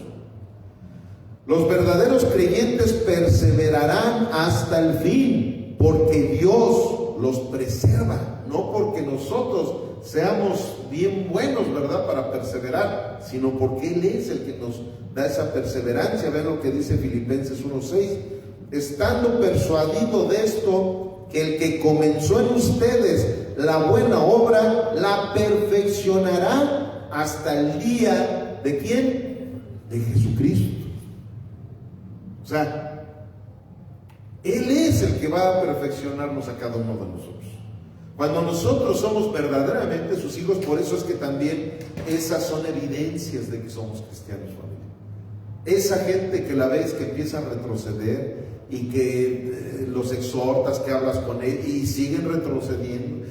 Los verdaderos creyentes perseverarán hasta el fin, porque Dios los preserva, no porque nosotros seamos bien buenos, ¿verdad?, para perseverar, sino porque Él es el que nos da esa perseverancia. Vean lo que dice Filipenses 1:6. Estando persuadido de esto, que el que comenzó en ustedes la buena obra, la perfeccionará hasta el día, ¿de quién? De Jesucristo. O sea, Él es el que va a perfeccionarnos a cada uno de nosotros. Cuando nosotros somos verdaderamente sus hijos, por eso es que también esas son evidencias de que somos cristianos, familia. Esa gente que la ves que empieza a retroceder y que los exhortas, que hablas con él y siguen retrocediendo,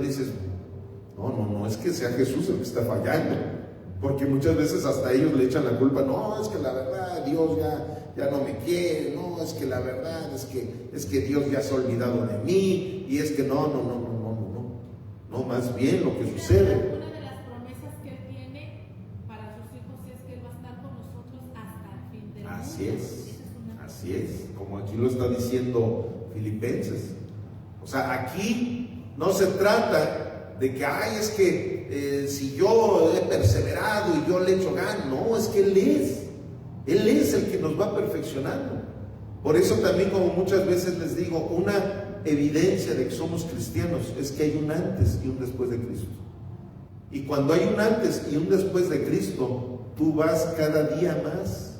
dices, no, es que sea Jesús el que está fallando, porque muchas veces hasta ellos le echan la culpa, no, es que la verdad Dios ya no me quiere, no, es que la verdad es que Dios ya se ha olvidado de mí, y es que no, más bien lo que sucede. Una de las promesas que Él tiene para sus hijos es que Él va a estar con nosotros hasta el fin del mundo. Así es, como aquí lo está diciendo Filipenses. O sea, aquí no se trata de que, es que si yo he perseverado y yo le echo ganas, no, es que Él es el que nos va perfeccionando. Por eso también, como muchas veces les digo, una evidencia de que somos cristianos es que hay un antes y un después de Cristo. Y cuando hay un antes y un después de Cristo, tú vas cada día más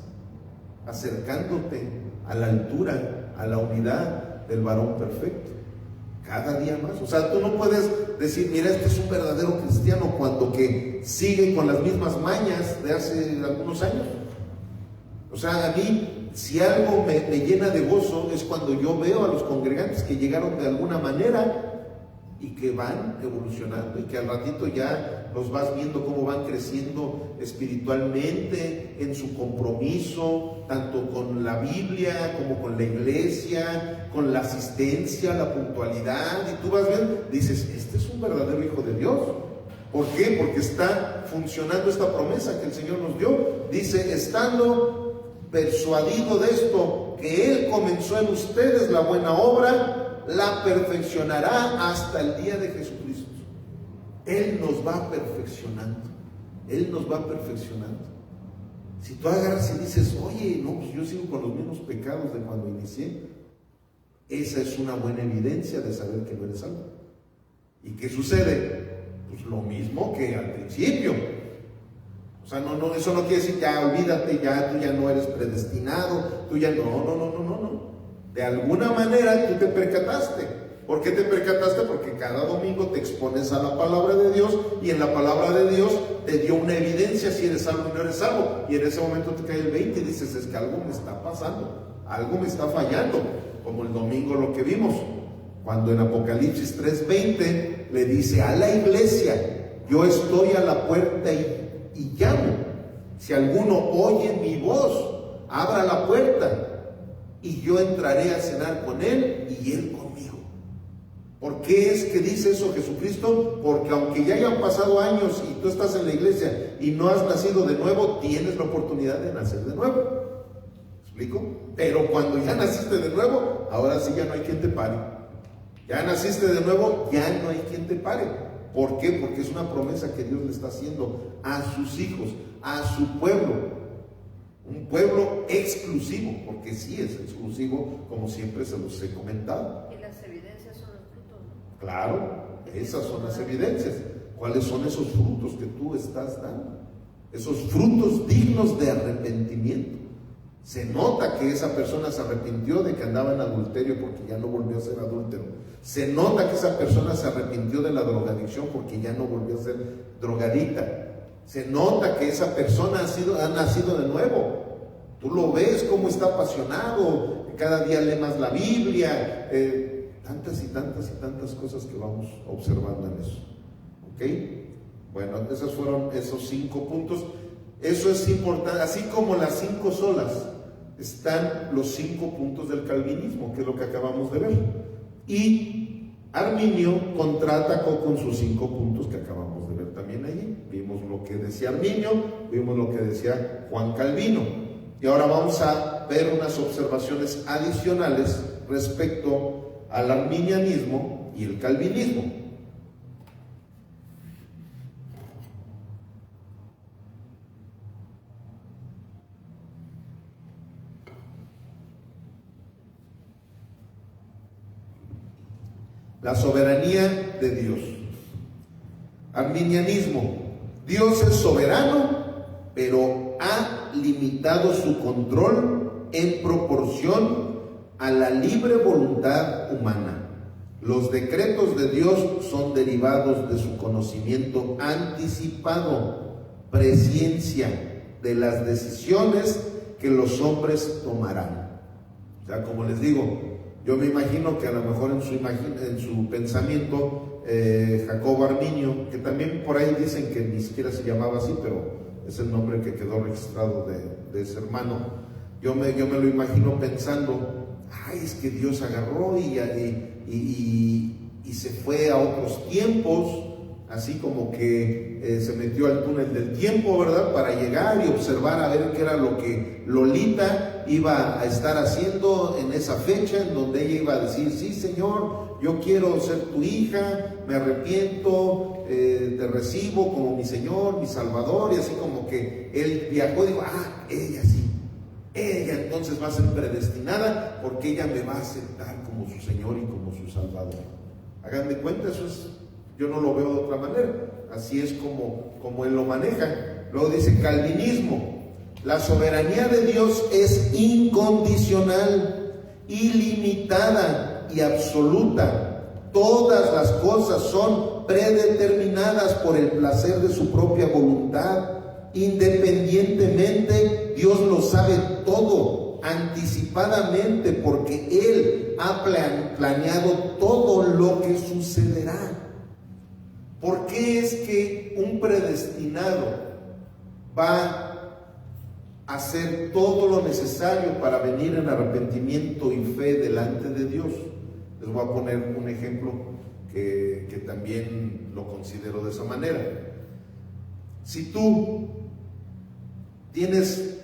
acercándote a la altura, a la unidad del varón perfecto. Cada día más. O sea, tú no puedes decir, mira, este es un verdadero cristiano, cuando que sigue con las mismas mañas de hace algunos años. O sea, a mí, si algo me llena de gozo, es cuando yo veo a los congregantes que llegaron de alguna manera y que van evolucionando, y que al ratito ya los vas viendo cómo van creciendo espiritualmente en su compromiso, tanto con la Biblia como con la iglesia, con la asistencia, la puntualidad, y tú vas viendo, dices, este es un verdadero hijo de Dios. ¿Por qué? Porque está funcionando esta promesa que el Señor nos dio. Dice, estando persuadido de esto, que Él comenzó en ustedes la buena obra, la perfeccionará hasta el día de Jesucristo. Él nos va perfeccionando. Él nos va perfeccionando. Si tú agarras y dices, oye, no, pues yo sigo con los mismos pecados de cuando inicié, esa es una buena evidencia de saber que no eres salvo. ¿Y qué sucede? Pues lo mismo que al principio. O sea, no, eso no quiere decir, ya olvídate, ya tú ya no eres predestinado, tú ya no. De alguna manera tú te percataste. ¿Por qué te percataste? Porque cada domingo te expones a la palabra de Dios, y en la palabra de Dios te dio una evidencia si eres salvo o no eres salvo. Y en ese momento te cae el 20 y dices, es que algo me está pasando, algo me está fallando. Como el domingo lo que vimos, cuando en Apocalipsis 3:20 le dice a la iglesia, yo estoy a la puerta y llamo. Si alguno oye mi voz, abra la puerta y yo entraré a cenar con él y él conmigo. ¿Por qué es que dice eso Jesucristo? Porque aunque ya hayan pasado años y tú estás en la iglesia y no has nacido de nuevo, tienes la oportunidad de nacer de nuevo. ¿Me explico? Pero cuando ya naciste de nuevo, ahora sí ya no hay quien te pare. Ya naciste de nuevo, ya no hay quien te pare. ¿Por qué? Porque es una promesa que Dios le está haciendo a sus hijos, a su pueblo. Un pueblo exclusivo, porque sí es exclusivo, como siempre se los he comentado. Y las evidencias son los frutos, ¿no? Claro, esas son las evidencias. ¿Cuáles son esos frutos que tú estás dando? Esos frutos dignos de arrepentimiento. Se nota que esa persona se arrepintió de que andaba en adulterio porque ya no volvió a ser adúltero. Se nota que esa persona se arrepintió de la drogadicción porque ya no volvió a ser drogadita. Se nota que esa persona ha nacido de nuevo. Tú lo ves cómo está apasionado, cada día lee más la Biblia, tantas y tantas cosas que vamos observando en eso. ¿Ok? Bueno, esos fueron esos 5 puntos. Eso es importante, así como las 5 solas, están los 5 puntos del calvinismo, que es lo que acabamos de ver. Y Arminio contraatacó con sus 5 puntos que acabamos de ver también allí. Vimos lo que decía Arminio, vimos lo que decía Juan Calvino. Y ahora vamos a ver unas observaciones adicionales respecto al arminianismo y el calvinismo. La soberanía de Dios. Arminianismo. Dios es soberano, pero ha limitado su control en proporción a la libre voluntad humana. Los decretos de Dios son derivados de su conocimiento anticipado, presciencia de las decisiones que los hombres tomarán. O sea, como les digo, yo me imagino que a lo mejor en su pensamiento, Jacobo Arminio, que también por ahí dicen que ni siquiera se llamaba así, pero es el nombre que quedó registrado de ese hermano, yo me lo imagino pensando, ay, es que Dios agarró y se fue a otros tiempos, así como que se metió al túnel del tiempo, ¿verdad? Para llegar y observar a ver qué era lo que Lolita iba a estar haciendo en esa fecha, en donde ella iba a decir, sí, Señor, yo quiero ser tu hija, me arrepiento, te recibo como mi Señor, mi Salvador, y así como que él viajó y dijo, ella sí, ella entonces va a ser predestinada porque ella me va a aceptar como su Señor y como su Salvador. Hagan de cuenta, eso es, yo no lo veo de otra manera, así es como él lo maneja. Luego dice calvinismo: la soberanía de Dios es incondicional, ilimitada y absoluta. Todas las cosas son predeterminadas por el placer de su propia voluntad. Independientemente, Dios lo sabe todo anticipadamente, porque Él ha planeado todo lo que sucederá. ¿Por qué es que un predestinado va a hacer todo lo necesario para venir en arrepentimiento y fe delante de Dios? Les voy a poner un ejemplo que también lo considero de esa manera. Si tú tienes,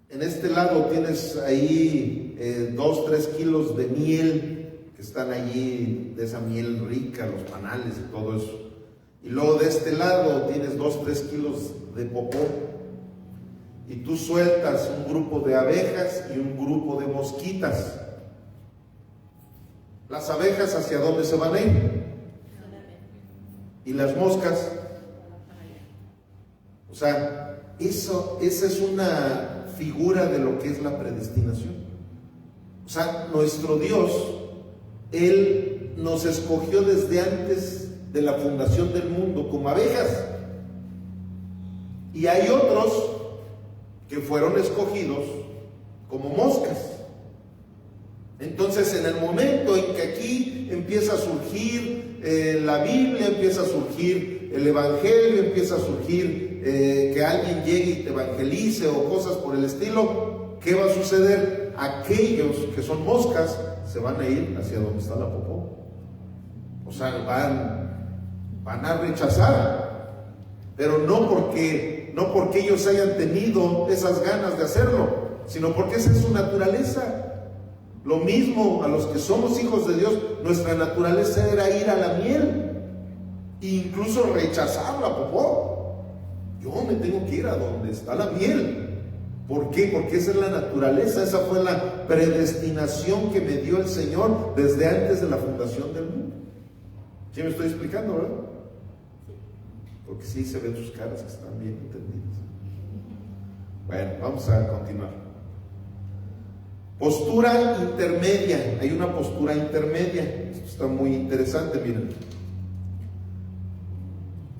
en este lado tienes ahí 2-3 kilos de miel que están allí, de esa miel rica, los panales y todo eso, y luego de este lado tienes 2-3 kilos de popó, y tú sueltas un grupo de abejas y un grupo de mosquitas. Las abejas, ¿hacia dónde se van a ir? Y las moscas, o sea, esa es una figura de lo que es la predestinación. O sea, nuestro Dios, Él nos escogió desde antes de la fundación del mundo como abejas, y hay otros que fueron escogidos como moscas. Entonces, en el momento en que aquí empieza a surgir la Biblia, empieza a surgir el Evangelio, empieza a surgir que alguien llegue y te evangelice o cosas por el estilo, ¿qué va a suceder? Aquellos que son moscas se van a ir hacia donde está la popó. O sea, van a rechazar, pero no porque ellos hayan tenido esas ganas de hacerlo, sino porque esa es su naturaleza. Lo mismo a los que somos hijos de Dios, nuestra naturaleza era ir a la miel, e incluso rechazar la popó. Yo me tengo que ir a donde está la miel. ¿Por qué? Porque esa es la naturaleza, esa fue la predestinación que me dio el Señor desde antes de la fundación del mundo. ¿Sí me estoy explicando, verdad? Porque sí se ven sus caras que están bien entendidas. Bueno, vamos a continuar. Postura intermedia. Hay una postura intermedia. Esto está muy interesante, miren.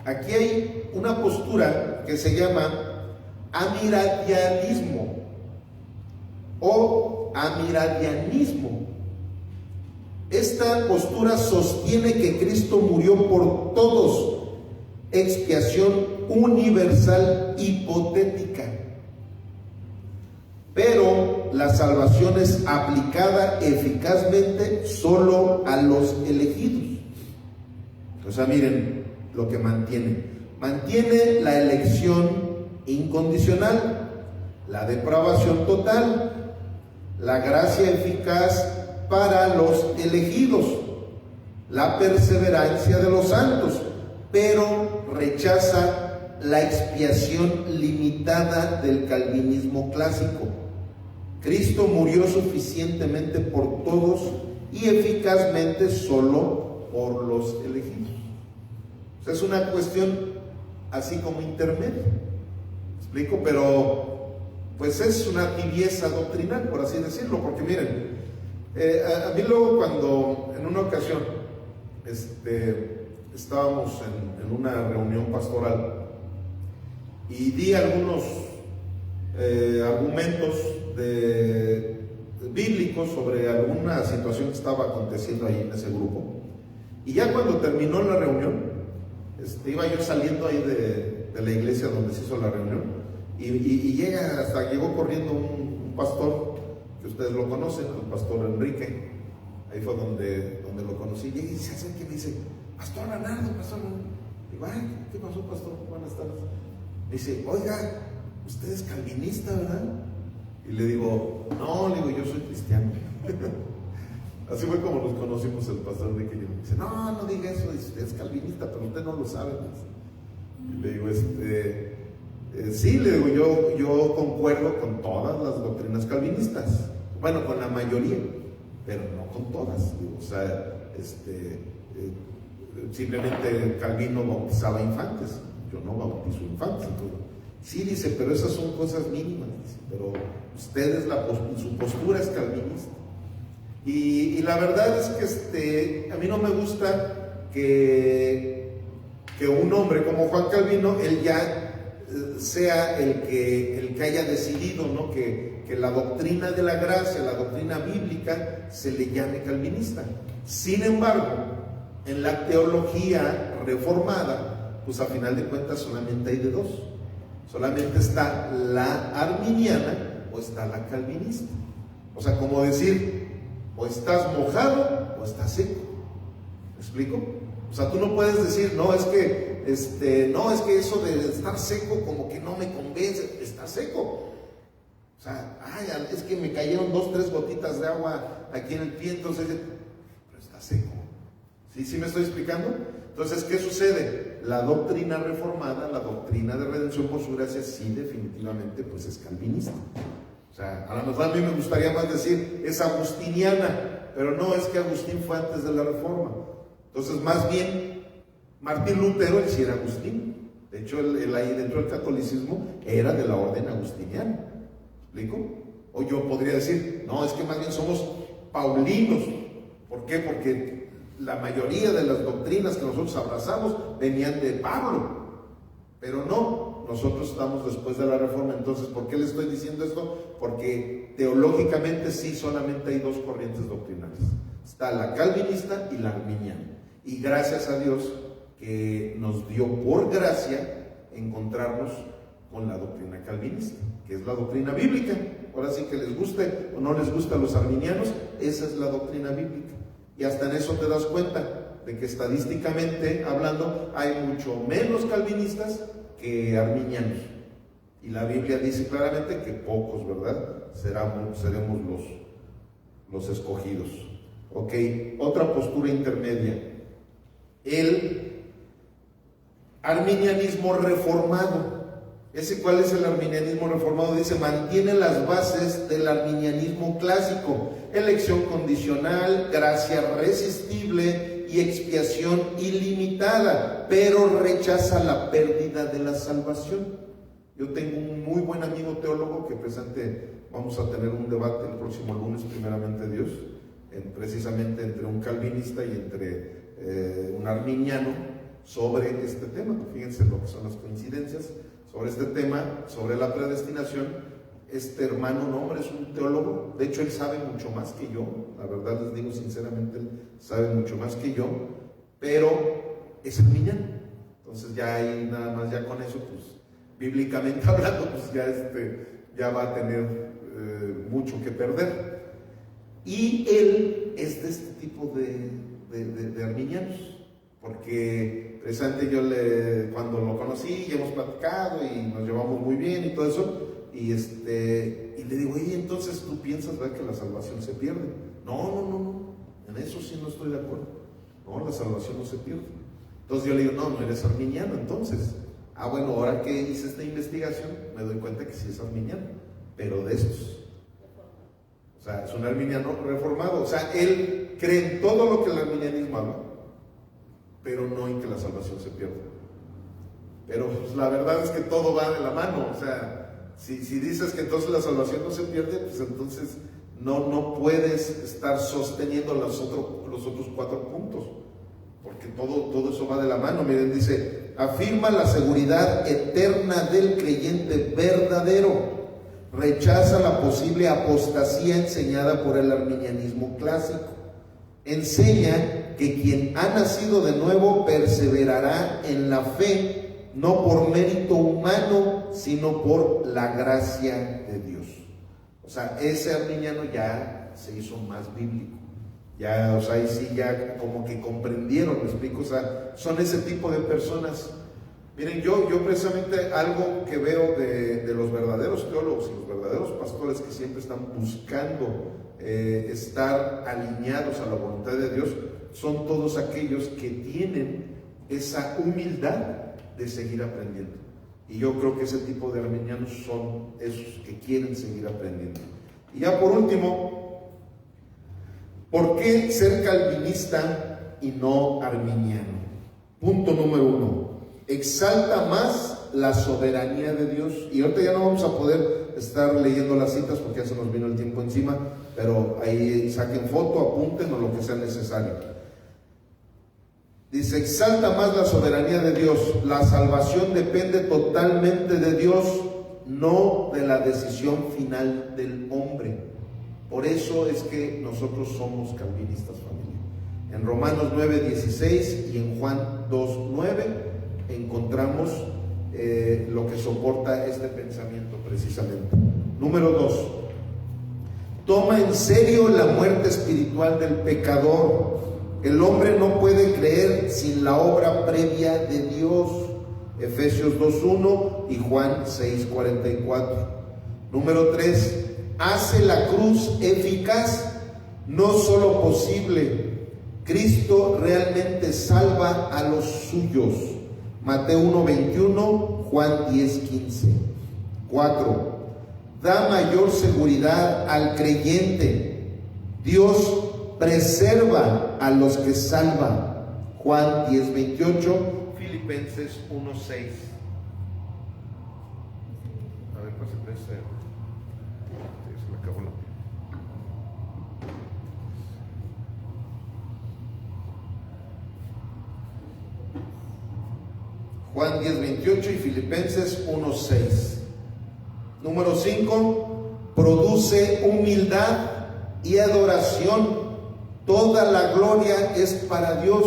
Aquí hay una postura que se llama amiradianismo o amiradianismo. Esta postura sostiene que Cristo murió por todos, expiación universal hipotética, pero la salvación es aplicada eficazmente solo a los elegidos. O sea, miren lo que mantiene la elección incondicional, la depravación total, la gracia eficaz para los elegidos, la perseverancia de los santos, pero rechaza la expiación limitada del calvinismo clásico. Cristo murió suficientemente por todos y eficazmente solo por los elegidos. O sea, es una cuestión así como intermedia. ¿Me explico? Pero pues es una tibieza doctrinal, por así decirlo, porque miren, a mí luego cuando en una ocasión estábamos en una reunión pastoral y di algunos argumentos bíblicos sobre alguna situación que estaba aconteciendo ahí en ese grupo. Y ya cuando terminó la reunión, iba yo saliendo ahí de la iglesia donde se hizo la reunión, y llegó corriendo un pastor, que ustedes lo conocen, el pastor Enrique. Ahí fue donde lo conocí. Llega y se acerca y me dice: Pastor Leonardo, Pastor Leonardo. Digo: ay, ¿qué pasó, pastor? Buenas tardes. Me dice: oiga, usted es calvinista, ¿verdad? Y le digo: no, le digo, yo soy cristiano. Así fue como nos conocimos el pastor Enrique y yo. Me dice: no diga eso, usted es calvinista, pero usted no lo sabe. Y le digo: sí, le digo, yo concuerdo con todas las doctrinas calvinistas. Bueno, con la mayoría, pero no con todas. Digo, o sea, simplemente Calvino bautizaba infantes. Yo no bautizo infantes. Entonces, sí, dice, pero esas son cosas mínimas. Dice, pero ustedes, su postura es calvinista. Y la verdad es que a mí no me gusta que un hombre como Juan Calvino, él ya sea el que haya decidido, ¿no?, que la doctrina de la gracia, la doctrina bíblica, se le llame calvinista. Sin embargo, en la teología reformada, pues a final de cuentas solamente hay de dos. Solamente está la arminiana o está la calvinista. O sea, como decir, o estás mojado o estás seco. ¿Me explico? O sea, tú no puedes decir: no, es que eso de estar seco como que no me convence. Está seco. O sea, es que me cayeron 2, 3 gotitas de agua aquí en el pie, entonces, pero está seco. ¿Sí me estoy explicando? Entonces, ¿qué sucede? La doctrina reformada, la doctrina de redención por su gracia, sí, definitivamente, pues es calvinista. O sea, a lo mejor a mí me gustaría más decir es agustiniana, pero no, es que Agustín fue antes de la reforma. Entonces, más bien, Martín Lutero, él sí era agustín. De hecho, él ahí dentro del catolicismo era de la orden agustiniana. ¿Me explico? O yo podría decir: no, es que más bien somos paulinos. ¿Por qué? Porque la mayoría de las doctrinas que nosotros abrazamos venían de Pablo. Pero no, nosotros estamos después de la reforma. Entonces, ¿por qué le estoy diciendo esto? Porque teológicamente sí, solamente hay dos corrientes doctrinales. Está la calvinista y la arminiana. Y gracias a Dios que nos dio por gracia encontrarnos con la doctrina calvinista, que es la doctrina bíblica. Ahora sí, que les guste o no les guste a los arminianos, esa es la doctrina bíblica. Y hasta en eso te das cuenta de que estadísticamente hablando hay mucho menos calvinistas que arminianos. Y la Biblia dice claramente que pocos, ¿verdad?, seremos los escogidos. Ok, otra postura intermedia. El arminianismo reformado. ¿Cuál es el arminianismo reformado? Dice: mantiene las bases del arminianismo clásico: elección condicional, gracia resistible y expiación ilimitada, pero rechaza la pérdida de la salvación. Yo tengo un muy buen amigo teólogo que vamos a tener un debate el próximo lunes, primeramente Dios, precisamente entre un calvinista y entre un arminiano, sobre este tema. Fíjense lo que son las coincidencias sobre este tema, sobre la predestinación. Este hermano, no, hombre, es un teólogo. De hecho, él sabe mucho más que yo. La verdad les digo sinceramente, él sabe mucho más que yo, pero es arminiano. Entonces ya ahí nada más, ya con eso, pues bíblicamente hablando, pues ya va a tener mucho que perder. Y él es de este tipo de arminianos, porque precisamente cuando lo conocí, ya hemos platicado y nos llevamos muy bien y todo eso, y le digo: oye, entonces tú piensas, ¿verdad?, que la salvación se pierde. No, en eso sí no estoy de acuerdo. No, la salvación no se pierde. Entonces yo le digo: no eres arminiano entonces. Bueno, ahora que hice esta investigación me doy cuenta que sí es arminiano, pero de estos. O sea, es un arminiano reformado. O sea, él cree en todo lo que el arminianismo habla, pero no en que la salvación se pierda. Pero pues, la verdad es que todo va de la mano. O sea, si dices que entonces la salvación no se pierde, pues entonces no puedes estar sosteniendo los otros 4 puntos. porque todo eso va de la mano. Miren, dice, afirma la seguridad eterna del creyente verdadero, rechaza la posible apostasía enseñada por el arminianismo clásico, enseña que quien ha nacido de nuevo perseverará en la fe, no por mérito humano, sino por la gracia de Dios. O sea, ese arminiano ya se hizo más bíblico. Ya, o sea, ahí sí ya como que comprendieron, me explico, o sea, son ese tipo de personas. Miren, yo precisamente algo que veo de los verdaderos teólogos y los verdaderos pastores que siempre están buscando estar alineados a la voluntad de Dios, son todos aquellos que tienen esa humildad de seguir aprendiendo. Y yo creo que ese tipo de arminianos son esos que quieren seguir aprendiendo. Y ya por último, ¿por qué ser calvinista y no arminiano? Punto número 1. Exalta más la soberanía de Dios. Y ahorita ya no vamos a poder estar leyendo las citas porque ya se nos vino el tiempo encima, pero ahí saquen foto, apunten o lo que sea necesario. Dice, exalta más la soberanía de Dios. La salvación depende totalmente de Dios, no de la decisión final del hombre. Por eso es que nosotros somos calvinistas, familia. En Romanos 9:16 y en Juan 2:9 encontramos lo que soporta este pensamiento precisamente. Número 2. Toma en serio la muerte espiritual del pecador. El hombre no puede creer sin la obra previa de Dios. Efesios 2:1 y Juan 6:44. Número 3. Hace la cruz eficaz, no solo posible. Cristo realmente salva a los suyos. Mateo 1:21, Juan 10:15. 4. Da mayor seguridad al creyente. Dios preserva a los que salva. Juan 10:28, Filipenses 1:6. A ver, pues se me acabó la... Juan 10:28 y Filipenses 1:6. Número 5. Produce humildad y adoración. Toda la gloria es para Dios.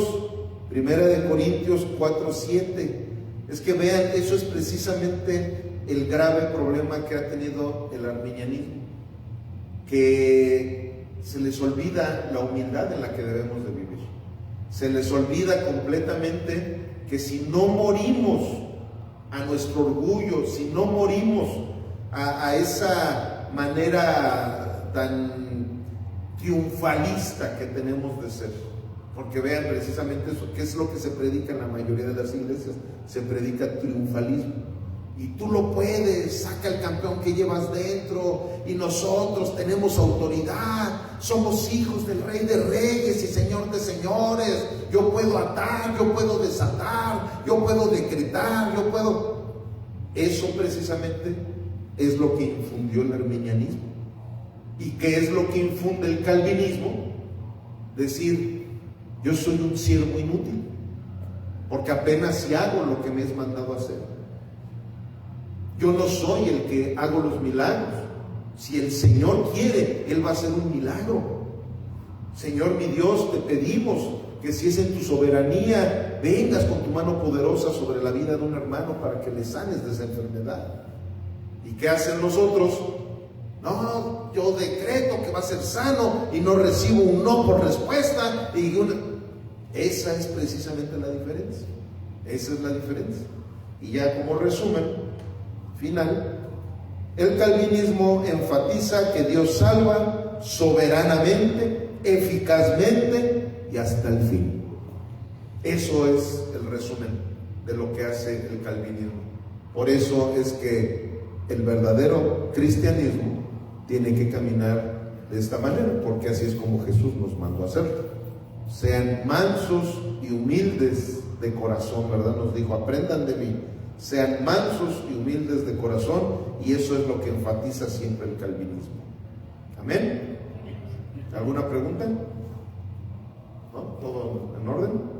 Primera de Corintios 4:7. Es que vean, eso es precisamente el grave problema que ha tenido el arminianismo, que se les olvida la humildad en la que debemos de vivir. Se les olvida completamente que si no morimos a nuestro orgullo, si no morimos a esa manera tan triunfalista que tenemos de ser, porque vean precisamente eso, ¿qué es lo que se predica en la mayoría de las iglesias? Se predica triunfalismo. Y tú lo puedes, saca el campeón que llevas dentro, y nosotros tenemos autoridad, somos hijos del Rey de Reyes y Señor de Señores. Yo puedo atar, yo puedo desatar, yo puedo decretar, yo puedo... Eso precisamente es lo que infundió el arminianismo. ¿Y qué es lo que infunde el calvinismo? Decir, yo soy un siervo inútil, porque apenas si hago lo que me es mandado hacer. Yo no soy el que hago los milagros. Si el Señor quiere, Él va a hacer un milagro. Señor mi Dios, te pedimos que si es en tu soberanía, vengas con tu mano poderosa sobre la vida de un hermano para que le sanes de esa enfermedad. ¿Y qué hacen nosotros? No, yo decreto que va a ser sano y no recibo un no por respuesta. Esa es precisamente la diferencia. Esa es la diferencia. Y ya como resumen final, el calvinismo enfatiza que Dios salva soberanamente, eficazmente y hasta el fin. Eso es el resumen de lo que hace el calvinismo. Por eso es que el verdadero cristianismo tiene que caminar de esta manera, porque así es como Jesús nos mandó a hacerlo. Sean mansos y humildes de corazón, ¿verdad? Nos dijo, aprendan de mí. Sean mansos y humildes de corazón, y eso es lo que enfatiza siempre el calvinismo. Amén. ¿Alguna pregunta? ¿No? ¿Todo en orden?